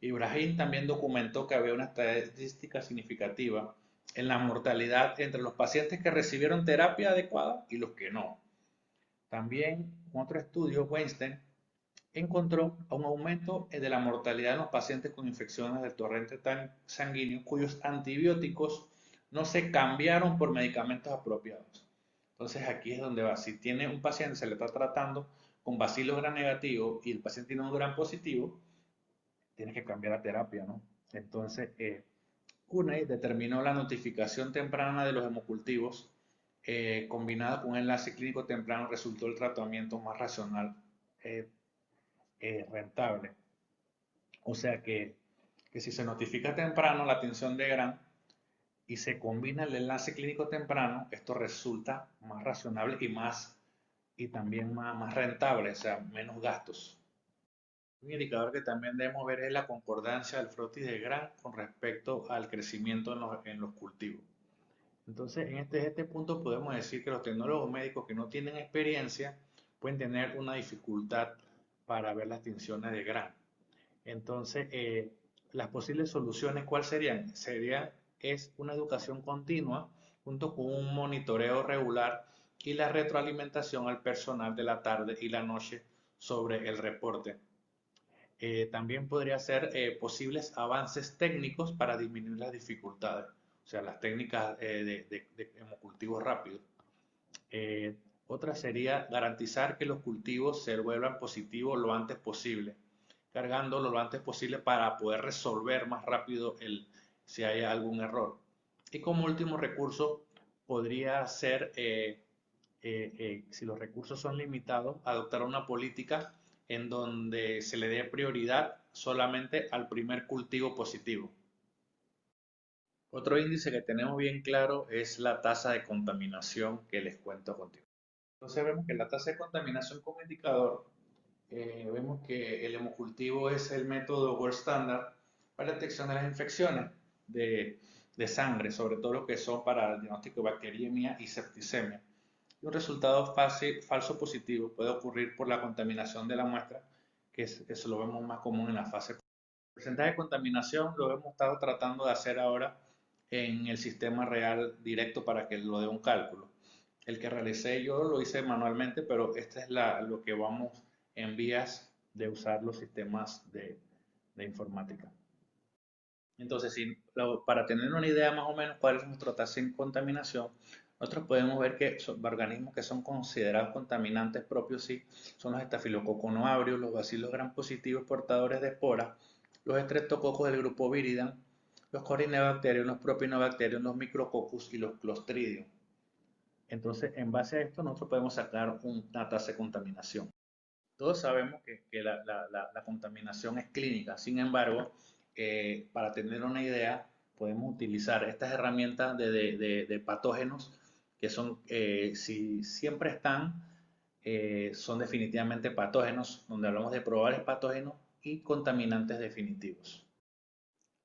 Ibrahim también documentó que había una estadística significativa en la mortalidad entre los pacientes que recibieron terapia adecuada y los que no. También, en otro estudio, Weinstein encontró un aumento de la mortalidad en los pacientes con infecciones del torrente sanguíneo cuyos antibióticos no se cambiaron por medicamentos apropiados. Entonces aquí es donde va. Si tiene un paciente, se le está tratando con bacilos gram negativo y el paciente tiene un gram positivo, tiene que cambiar la terapia, ¿no? Entonces, CUNEI determinó la notificación temprana de los hemocultivos combinada con un enlace clínico temprano resultó el tratamiento más racional, rentable. O sea que si se notifica temprano la tinción de Gram y se combina el enlace clínico temprano, esto resulta más razonable y también más rentable, o sea, menos gastos. Un indicador que también debemos ver es la concordancia del frotis de Gram con respecto al crecimiento en los cultivos. Entonces, en este punto podemos decir que los tecnólogos médicos que no tienen experiencia pueden tener una dificultad para ver las tinciones de Gram. Entonces, las posibles soluciones, ¿cuáles serían? Es una educación continua junto con un monitoreo regular y la retroalimentación al personal de la tarde y la noche sobre el reporte. También podría ser posibles avances técnicos para disminuir las dificultades, o sea, las técnicas de hemocultivo rápido. Otra sería garantizar que los cultivos se vuelvan positivos lo antes posible, cargándolo lo antes posible para poder resolver más rápido si hay algún error. Y como último recurso podría ser, si los recursos son limitados, adoptar una política en donde se le dé prioridad solamente al primer cultivo positivo. Otro índice que tenemos bien claro es la tasa de contaminación que les cuento contigo. Entonces vemos que la tasa de contaminación como indicador, vemos que el hemocultivo es el método gold standard para la detección de las infecciones de sangre, sobre todo lo que son para el diagnóstico de bacteriemia y septicemia. Y un resultado falso positivo puede ocurrir por la contaminación de la muestra, que eso lo vemos más común en la fase. El porcentaje de contaminación lo hemos estado tratando de hacer ahora en el sistema real directo para que lo dé un cálculo. El que realicé yo lo hice manualmente, pero este es lo que vamos en vías de usar los sistemas de informática. Entonces, para tener una idea más o menos cuál es nuestra tasa de contaminación, nosotros podemos ver que son organismos que son considerados contaminantes propios, sí, son los estafilococcus aureus, los bacilos gram positivos portadores de esporas, los estreptococos del grupo Viridium, los corynebacterium, los propionibacterium, los micrococcus y los clostridium. Entonces, en base a esto, nosotros podemos sacar una tasa de contaminación. Todos sabemos que la contaminación es clínica, sin embargo, para tener una idea, podemos utilizar estas herramientas de patógenos que son, si siempre están, son definitivamente patógenos, donde hablamos de probables patógenos y contaminantes definitivos.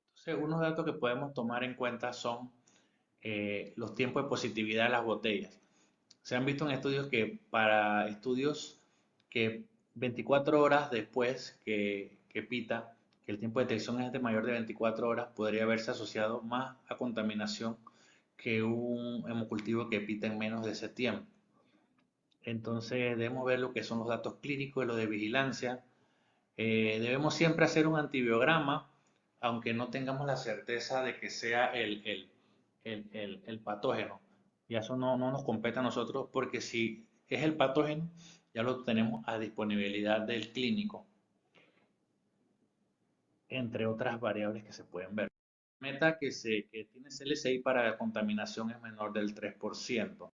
Entonces, unos datos que podemos tomar en cuenta son los tiempos de positividad de las botellas. Se han visto en estudios que para estudios que 24 horas después que pita, que el tiempo de detección es de mayor de 24 horas, podría haberse asociado más a contaminación que un hemocultivo que pita en menos de ese tiempo. Entonces debemos ver lo que son los datos clínicos y los de vigilancia. Debemos siempre hacer un antibiograma, aunque no tengamos la certeza de que sea el patógeno. Y eso no nos compete a nosotros porque si es el patógeno, ya lo tenemos a disponibilidad del clínico, entre otras variables que se pueden ver. La meta que tiene CLCI para contaminación es menor del 3%.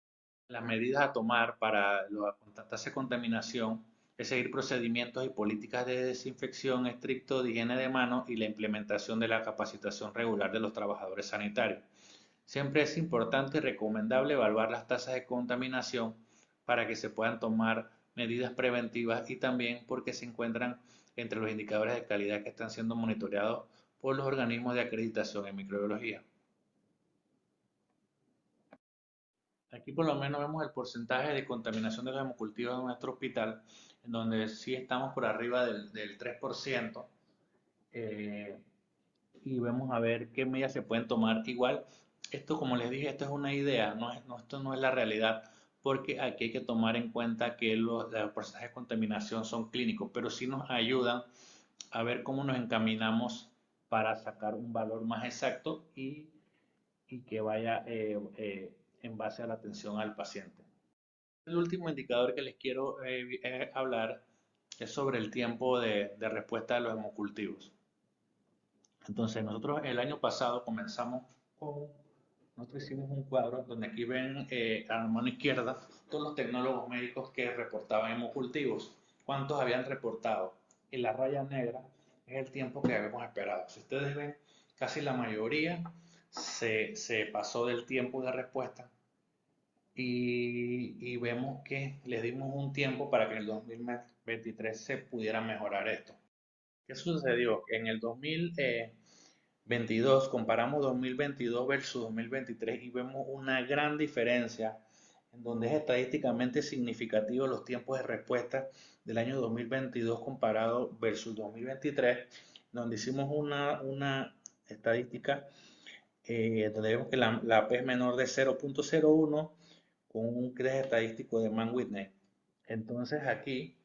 Las medidas a tomar para la tasa de contaminación es seguir procedimientos y políticas de desinfección estricto de higiene de manos y la implementación de la capacitación regular de los trabajadores sanitarios. Siempre es importante y recomendable evaluar las tasas de contaminación para que se puedan tomar medidas preventivas y también porque se encuentran entre los indicadores de calidad que están siendo monitoreados por los organismos de acreditación en microbiología. Aquí por lo menos vemos el porcentaje de contaminación de los hemocultivos en nuestro hospital, en donde sí estamos por arriba del 3%. Y vemos a ver qué medidas se pueden tomar. Igual, esto como les dije, esto es una idea, esto no es la realidad, porque aquí hay que tomar en cuenta que los porcentajes de contaminación son clínicos, pero sí nos ayudan a ver cómo nos encaminamos para sacar un valor más exacto y que vaya en base a la atención al paciente. El último indicador que les quiero hablar es sobre el tiempo de respuesta de los hemocultivos. Entonces nosotros el año pasado nosotros hicimos un cuadro donde aquí ven a la mano izquierda todos los tecnólogos médicos que reportaban hemocultivos, cuántos habían reportado. Y la raya negra es el tiempo que habíamos esperado. Si ustedes ven, casi la mayoría se pasó del tiempo de respuesta y vemos que les dimos un tiempo para que en el 2023 se pudiera mejorar esto. ¿Qué sucedió? En el 2022, comparamos 2022 versus 2023 y vemos una gran diferencia en donde es estadísticamente significativo los tiempos de respuesta del año 2022 comparado versus 2023, donde hicimos una estadística donde vemos que la P es menor de 0.01 con un CRES estadístico de Mann-Whitney. Entonces aquí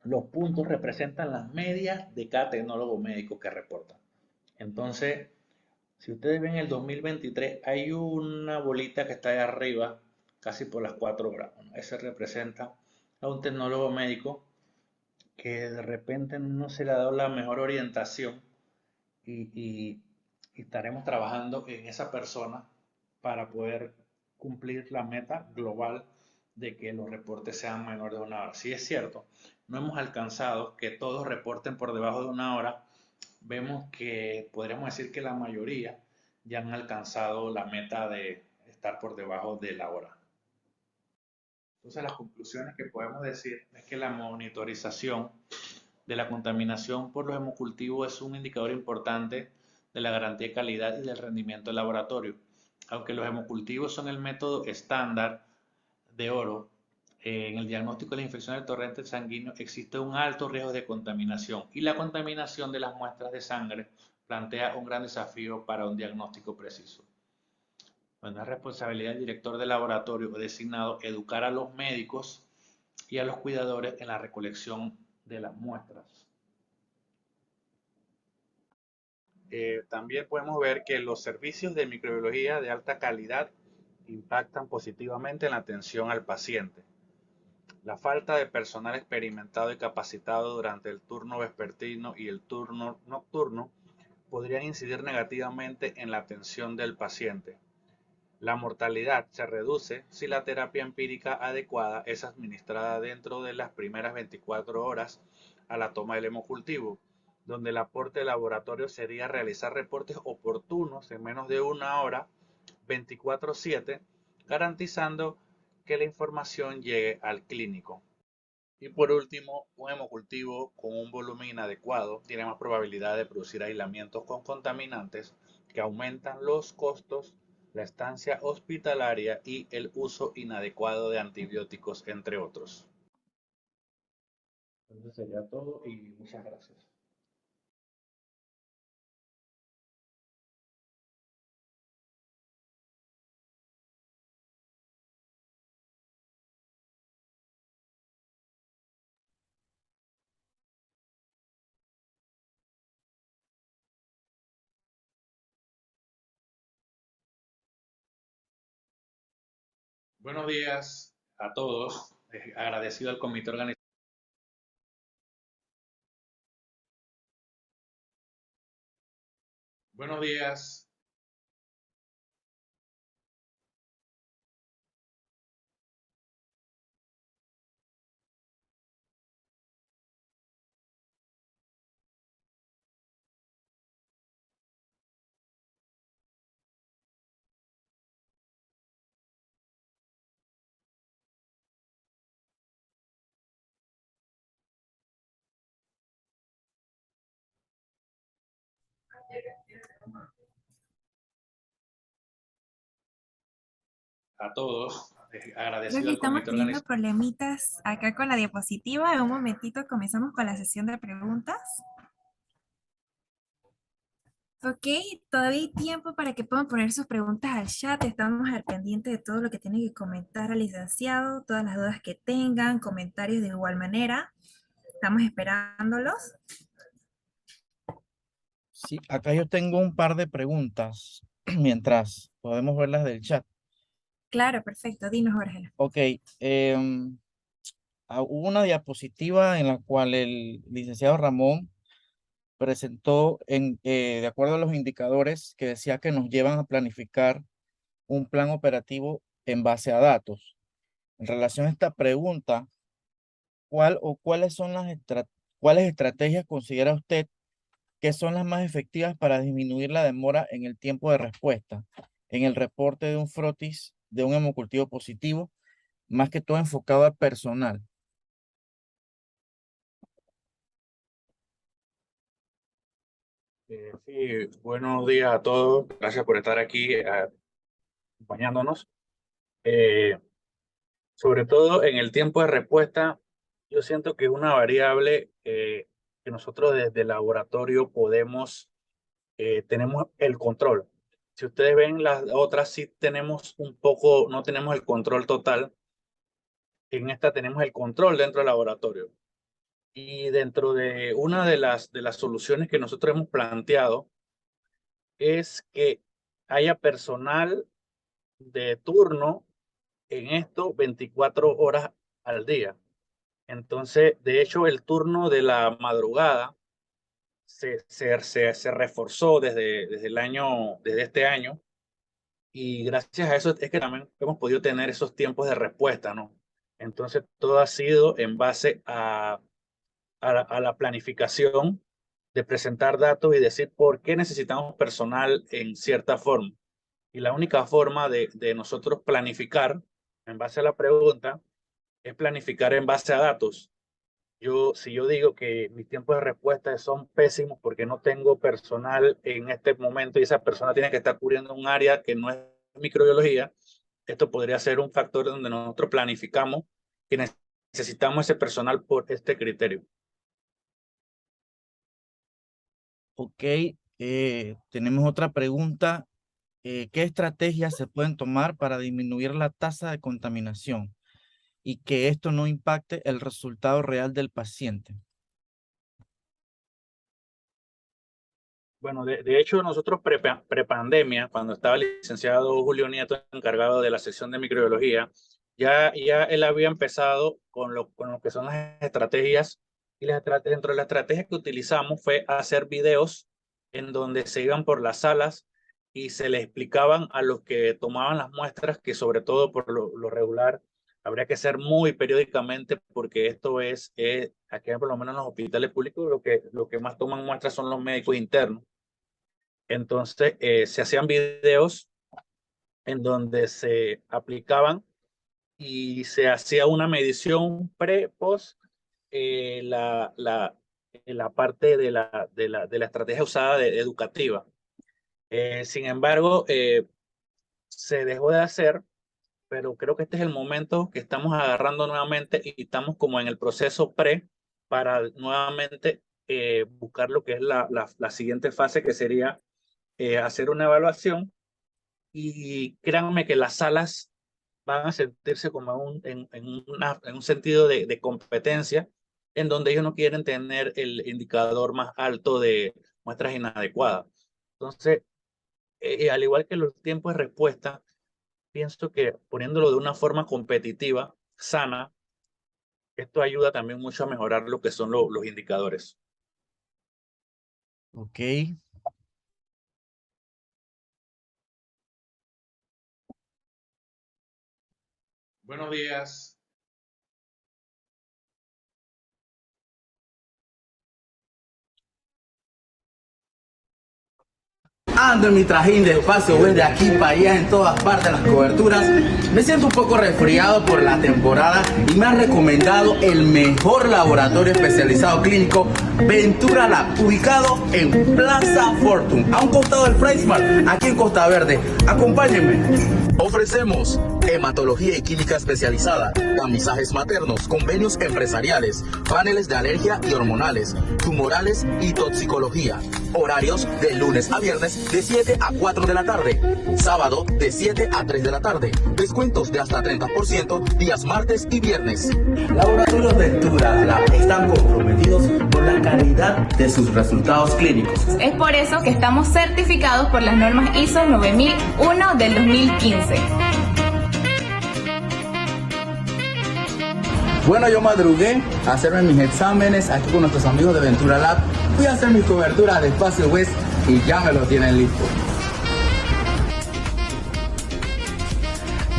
los puntos representan las medias de cada tecnólogo médico que reporta. Entonces, si ustedes ven el 2023, hay una bolita que está ahí arriba, casi por las 4 horas. Bueno, ese representa a un tecnólogo médico que de repente no se le ha dado la mejor orientación y estaremos trabajando en esa persona para poder cumplir la meta global de que los reportes sean menores de 1 hora. Si es cierto, no hemos alcanzado que todos reporten por debajo de 1 hora. Vemos que podríamos decir que la mayoría ya han alcanzado la meta de estar por debajo de la hora. Entonces, las conclusiones que podemos decir es que la monitorización de la contaminación por los hemocultivos es un indicador importante de la garantía de calidad y del rendimiento del laboratorio. Aunque los hemocultivos son el método estándar de oro, en el diagnóstico de la infección del torrente sanguíneo existe un alto riesgo de contaminación y la contaminación de las muestras de sangre plantea un gran desafío para un diagnóstico preciso. Bueno, es responsabilidad del director del laboratorio designado educar a los médicos y a los cuidadores en la recolección de las muestras. También podemos ver que los servicios de microbiología de alta calidad impactan positivamente en la atención al paciente. La falta de personal experimentado y capacitado durante el turno vespertino y el turno nocturno podrían incidir negativamente en la atención del paciente. La mortalidad se reduce si la terapia empírica adecuada es administrada dentro de las primeras 24 horas a la toma del hemocultivo, donde el aporte del laboratorio sería realizar reportes oportunos en menos de una hora, 24/7, garantizando que la información llegue al clínico. Y por último, un hemocultivo con un volumen inadecuado tiene más probabilidad de producir aislamientos con contaminantes que aumentan los costos, la estancia hospitalaria y el uso inadecuado de antibióticos, entre otros. Eso sería todo y muchas gracias. Buenos días a todos. Agradecido al comité organizador. Buenos días. A todos. Creo Agradecido que al estamos comité teniendo organizador. problemitas acá con la diapositiva. En un momentito comenzamos con la sesión de preguntas. Ok, todavía hay tiempo para que puedan poner sus preguntas al chat. Estamos al pendiente de todo lo que tiene que comentar al licenciado, todas las dudas que tengan, comentarios de igual manera. Estamos esperándolos. Sí, acá yo tengo un par de preguntas mientras podemos verlas del chat. Claro, perfecto. Dinos, Jorge. Ok, hubo una diapositiva en la cual el licenciado Ramón presentó de acuerdo a los indicadores que decía que nos llevan a planificar un plan operativo en base a datos. En relación a esta pregunta, cuáles son cuáles estrategias considera usted que son las más efectivas para disminuir la demora en el tiempo de respuesta en el reporte de un frotis de un hemocultivo positivo, más que todo enfocado al personal? Sí, buenos días a todos. Gracias por estar aquí acompañándonos. Sobre todo en el tiempo de respuesta, yo siento que es una variable que nosotros desde el laboratorio tenemos el control. Si ustedes ven las otras, sí tenemos un poco, no tenemos el control total. En esta tenemos el control dentro del laboratorio. Y dentro de una de las soluciones que nosotros hemos planteado es que haya personal de turno en esto 24 horas al día. Entonces, de hecho, el turno de la madrugada se reforzó desde este año, y gracias a eso es que también hemos podido tener esos tiempos de respuesta, ¿no? Entonces, todo ha sido en base a la planificación de presentar datos y decir por qué necesitamos personal en cierta forma. Y la única forma de nosotros planificar en base a la pregunta es planificar en base a datos. Si yo digo que mis tiempos de respuesta son pésimos porque no tengo personal en este momento y esa persona tiene que estar cubriendo un área que no es microbiología, esto podría ser un factor donde nosotros planificamos que necesitamos ese personal por este criterio. Ok, tenemos otra pregunta. ¿Qué estrategias se pueden tomar para disminuir la tasa de contaminación y que esto no impacte el resultado real del paciente? Bueno, de hecho, nosotros prepandemia, cuando estaba el licenciado Julio Nieto encargado de la sección de microbiología, ya él había empezado con lo que son las estrategias, y dentro de las estrategias que utilizamos fue hacer videos en donde se iban por las salas y se les explicaban a los que tomaban las muestras que sobre todo por lo regular habría que hacer muy periódicamente porque esto es aquí por lo menos en los hospitales públicos lo que más toman muestras son los médicos internos. Entonces se hacían videos en donde se aplicaban y se hacía una medición pre-post la parte de la estrategia usada educativa. Sin embargo, se dejó de hacer, pero creo que este es el momento que estamos agarrando nuevamente y estamos como en el proceso para nuevamente buscar lo que es la siguiente fase, que sería hacer una evaluación, y créanme que las salas van a sentirse como en un sentido de competencia, en donde ellos no quieren tener el indicador más alto de muestras inadecuadas. Entonces, al igual que los tiempos de respuesta, pienso que poniéndolo de una forma competitiva, sana, esto ayuda también mucho a mejorar lo que son los indicadores. Ok. Buenos días. Ando en mi trajín despacio, voy de aquí para allá en todas partes las coberturas. Me siento un poco resfriado por la temporada y me han recomendado el mejor laboratorio especializado clínico, Ventura Lab, ubicado en Plaza Fortune, a un costado del Freismart, aquí en Costa Verde. Acompáñenme. Ofrecemos hematología y química especializada, tamizajes maternos, convenios empresariales, paneles de alergia y hormonales, tumorales y toxicología. Horarios de lunes a viernes de 7 a 4 de la tarde, sábado de 7 a 3 de la tarde. Descuentos de hasta 30% días martes y viernes. Laboratorios Ventura Lab están comprometidos por la calidad de sus resultados clínicos. Es por eso que estamos certificados por las normas ISO 9001 del 2015. Bueno, yo madrugué a hacerme mis exámenes aquí con nuestros amigos de Ventura Lab. Fui a hacer mis coberturas de Espacio West y ya me lo tienen listo.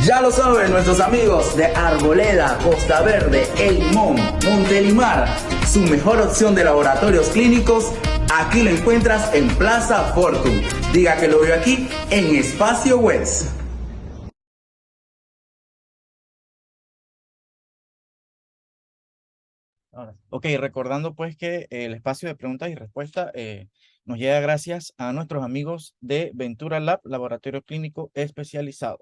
Ya lo saben nuestros amigos de Arboleda, Costa Verde, El Limón, Montelimar. Su mejor opción de laboratorios clínicos, aquí lo encuentras en Plaza Fortune. Diga que lo veo aquí en Espacio West. Ok, recordando pues que el espacio de preguntas y respuestas nos llega gracias a nuestros amigos de Ventura Lab, Laboratorio Clínico Especializado.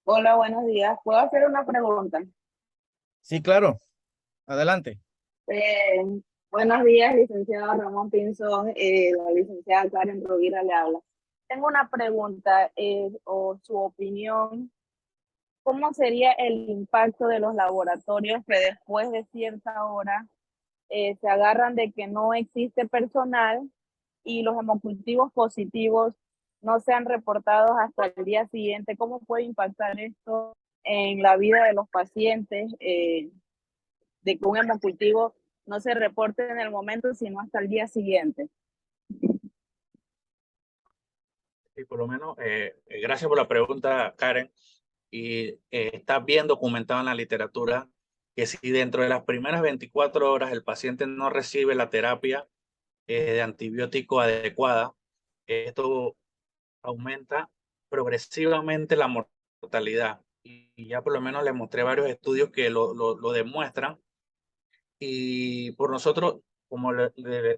Hola, buenos días. ¿Puedo hacer una pregunta? Sí, claro. Adelante. Eh, Buenos días, licenciado Ramón Pinzón. La licenciada Karen Rovira le habla. Tengo una pregunta o su opinión. ¿Cómo sería el impacto de los laboratorios que después de cierta hora se agarran de que no existe personal y los hemocultivos positivos no sean reportados hasta el día siguiente? ¿Cómo puede impactar esto en la vida de los pacientes, de que un hemocultivo no se reporte en el momento, sino hasta el día siguiente? Y por lo menos, gracias por la pregunta, Karen. Y está bien documentado en la literatura que si dentro de las primeras 24 horas el paciente no recibe la terapia de antibiótico adecuada, esto aumenta progresivamente la mortalidad. Y ya por lo menos les mostré varios estudios que lo demuestran. Y por nosotros, como le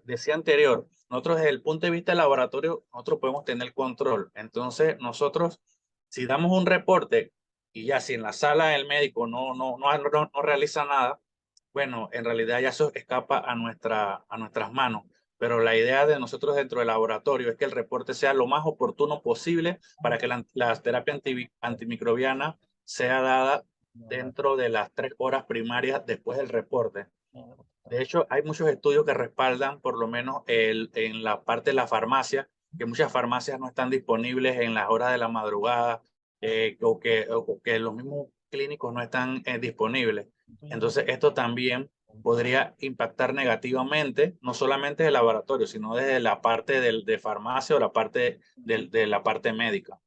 decía anterior, nosotros desde el punto de vista del laboratorio, nosotros podemos tener control. Entonces, nosotros, si damos un reporte y ya si en la sala el médico no realiza nada, bueno, en realidad ya eso escapa a nuestras manos. Pero la idea de nosotros dentro del laboratorio es que el reporte sea lo más oportuno posible para que la terapia antimicrobiana sea dada dentro de las 3 horas primarias después del reporte. De hecho, hay muchos estudios que respaldan, por lo menos en la parte de la farmacia, que muchas farmacias no están disponibles en las horas de la madrugada o que los mismos clínicos no están disponibles. Entonces, esto también podría impactar negativamente, no solamente del laboratorio, sino desde la parte de farmacia o la parte de la parte médica.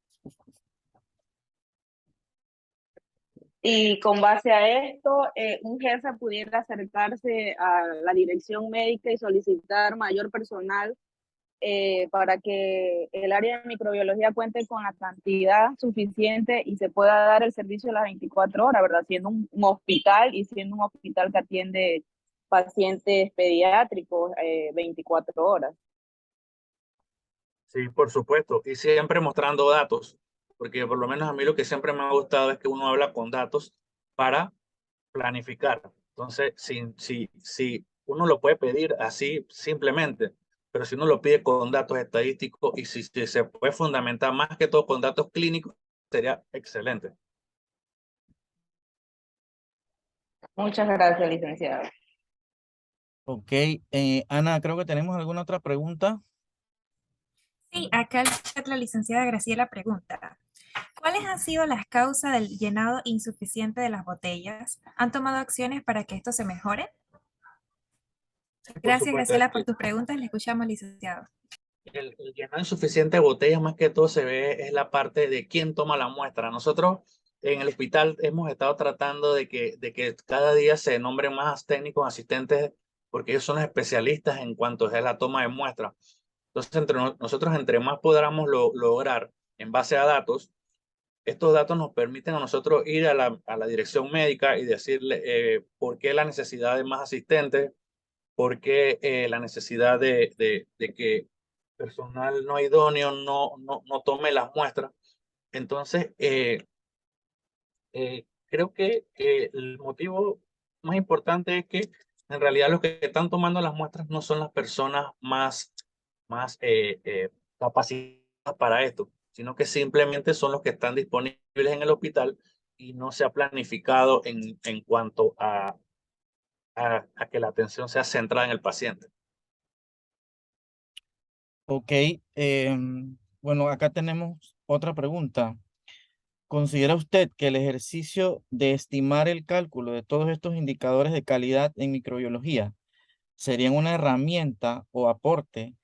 Y con base a esto, un jefe pudiera acercarse a la dirección médica y solicitar mayor personal para que el área de microbiología cuente con la cantidad suficiente y se pueda dar el servicio a las 24 horas, ¿verdad? Siendo un hospital y siendo un hospital que atiende pacientes pediátricos 24 horas. Sí, por supuesto. Y siempre mostrando datos, porque por lo menos a mí lo que siempre me ha gustado es que uno habla con datos para planificar. Entonces, si uno lo puede pedir así simplemente, pero si uno lo pide con datos estadísticos y si se puede fundamentar más que todo con datos clínicos, sería excelente. Muchas gracias, licenciado. Ok, Ana, creo que tenemos alguna otra pregunta. Sí, acá el chat la licenciada Graciela pregunta, ¿cuáles han sido las causas del llenado insuficiente de las botellas? ¿Han tomado acciones para que esto se mejore? Por Gracias, supuesto, Graciela, por tus preguntas. Le escuchamos, licenciado. el llenado insuficiente de botellas más que todo se ve es la parte de quién toma la muestra. Nosotros en el hospital hemos estado tratando de que cada día se nombren más técnicos asistentes porque ellos son los especialistas en cuanto a la toma de muestras. Entonces, nosotros entre más podamos lograr en base a datos, estos datos nos permiten a nosotros ir a la dirección médica y decirle por qué la necesidad de más asistentes, por qué la necesidad de que personal no idóneo no tome las muestras. Entonces, creo que el motivo más importante es que en realidad los que están tomando las muestras no son las personas más capacitadas para esto, sino que simplemente son los que están disponibles en el hospital y no se ha planificado en cuanto a que la atención sea centrada en el paciente. Ok, bueno, acá tenemos otra pregunta. ¿Considera usted que el ejercicio de estimar el cálculo de todos estos indicadores de calidad en microbiología serían una herramienta o aporte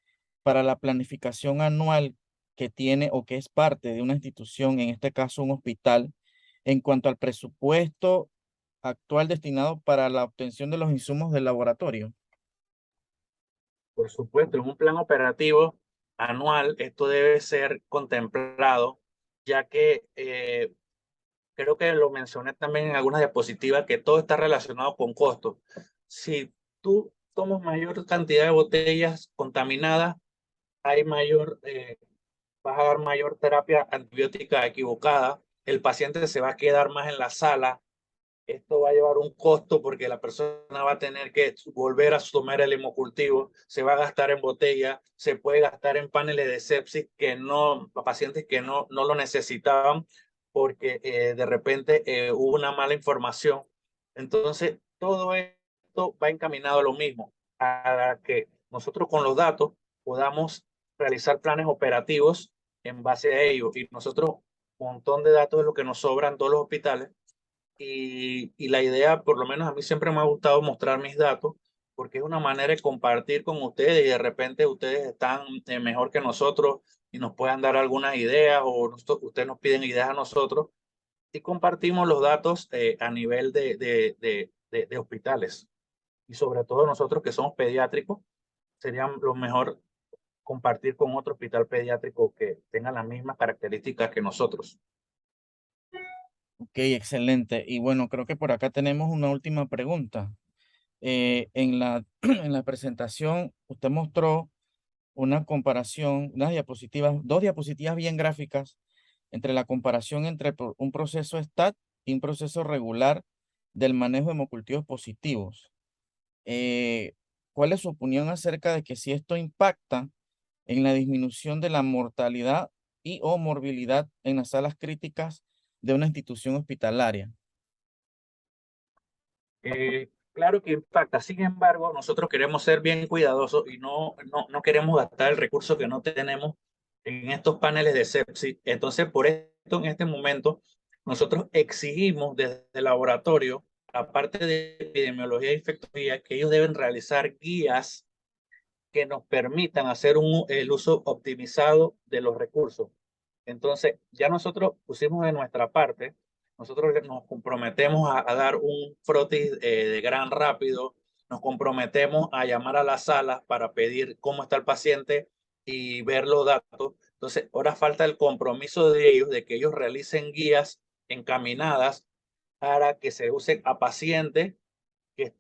para la planificación anual que tiene o que es parte de una institución, en este caso un hospital, en cuanto al presupuesto actual destinado para la obtención de los insumos del laboratorio? Por supuesto, en un plan operativo anual, esto debe ser contemplado, ya que creo que lo mencioné también en algunas diapositivas, que todo está relacionado con costos. Si tú tomas mayor cantidad de botellas contaminadas, hay vas a dar mayor terapia antibiótica equivocada, el paciente se va a quedar más en la sala, esto va a llevar un costo porque la persona va a tener que volver a tomar el hemocultivo, se va a gastar en botella, se puede gastar en paneles de sepsis pacientes que no lo necesitaban porque de repente hubo una mala información. Entonces, todo esto va encaminado a lo mismo, a que nosotros con los datos podamos realizar planes operativos en base a ello. Y nosotros, un montón de datos es lo que nos sobran en todos los hospitales. Y la idea, por lo menos a mí siempre me ha gustado mostrar mis datos, porque es una manera de compartir con ustedes y de repente ustedes están mejor que nosotros y nos puedan dar algunas ideas o ustedes nos piden ideas a nosotros y compartimos los datos a nivel de hospitales. Y sobre todo nosotros que somos pediátricos, sería lo mejor compartir con otro hospital pediátrico que tenga las mismas características que nosotros. Ok, excelente. Y bueno, creo que por acá tenemos una última pregunta. En la, en la presentación, usted mostró una comparación, unas diapositivas, dos diapositivas bien gráficas entre la comparación entre un proceso STAT y un proceso regular del manejo de hemocultivos positivos. ¿Cuál es su opinión acerca de que si esto impacta en la disminución de la mortalidad y o morbilidad en las salas críticas de una institución hospitalaria? Claro que impacta, sin embargo, nosotros queremos ser bien cuidadosos y no queremos gastar el recurso que no tenemos en estos paneles de sepsis. Entonces, por esto, en este momento, nosotros exigimos desde el laboratorio, aparte de epidemiología e infectología, que ellos deben realizar guías que nos permitan hacer el uso optimizado de los recursos. Entonces, ya nosotros pusimos de nuestra parte, nosotros nos comprometemos a dar un frotis de gran rápido, nos comprometemos a llamar a las salas para pedir cómo está el paciente y ver los datos. Entonces, ahora falta el compromiso de ellos, de que ellos realicen guías encaminadas para que se usen a pacientes que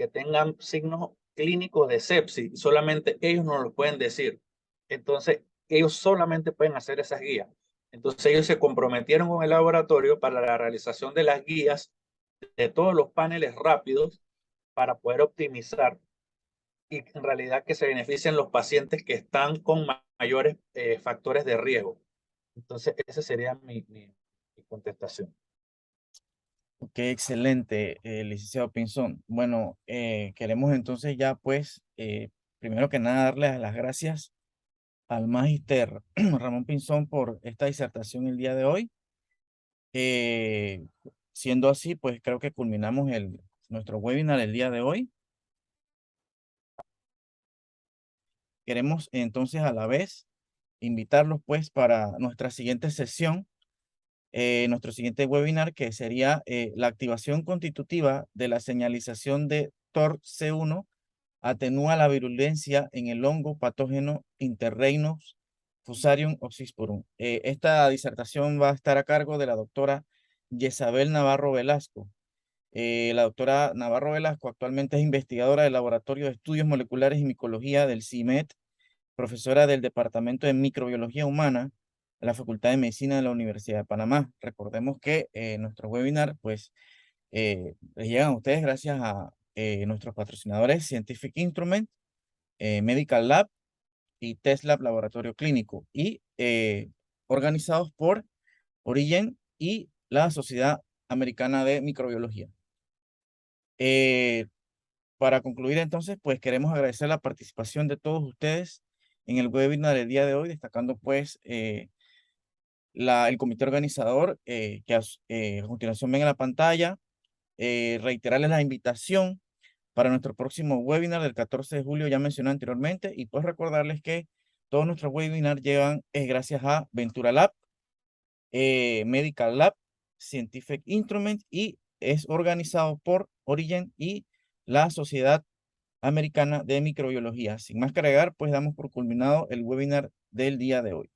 tengan signos clínicos de sepsis. Solamente ellos nos lo pueden decir. Entonces, ellos solamente pueden hacer esas guías. Entonces, ellos se comprometieron con el laboratorio para la realización de las guías de todos los paneles rápidos para poder optimizar y en realidad que se beneficien los pacientes que están con mayores factores de riesgo. Entonces, esa sería mi contestación. Ok, excelente, licenciado Pinzón. Bueno, queremos entonces ya pues, primero que nada, darle las gracias al magíster Ramón Pinzón por esta disertación el día de hoy. Siendo así, pues creo que culminamos nuestro webinar el día de hoy. Queremos entonces a la vez invitarlos pues para nuestra siguiente sesión, nuestro siguiente webinar, que sería la activación constitutiva de la señalización de TORC-C1 atenúa la virulencia en el hongo patógeno Interreinos Fusarium oxysporum. Esta disertación va a estar a cargo de la doctora Yesabel Navarro Velasco. La doctora Navarro Velasco actualmente es investigadora del Laboratorio de Estudios Moleculares y Micología del CIMED, profesora del Departamento de Microbiología Humana de la Facultad de Medicina de la Universidad de Panamá. Recordemos que nuestro webinar, pues, les llegan a ustedes gracias a nuestros patrocinadores Scientific Instrument, Medical Lab y Test Lab Laboratorio Clínico, y organizados por Origen y la Sociedad Americana de Microbiología. Para concluir entonces, pues queremos agradecer la participación de todos ustedes en el webinar del día de hoy, destacando pues el comité organizador que a continuación ven en la pantalla, reiterarles la invitación para nuestro próximo webinar del 14 de julio ya mencioné anteriormente, y pues recordarles que todos nuestros webinars llegan gracias a Ventura Lab, Medical Lab, Scientific Instrument, y es organizado por Origen y la Sociedad Americana de Microbiología. Sin más que agregar, pues damos por culminado el webinar del día de hoy.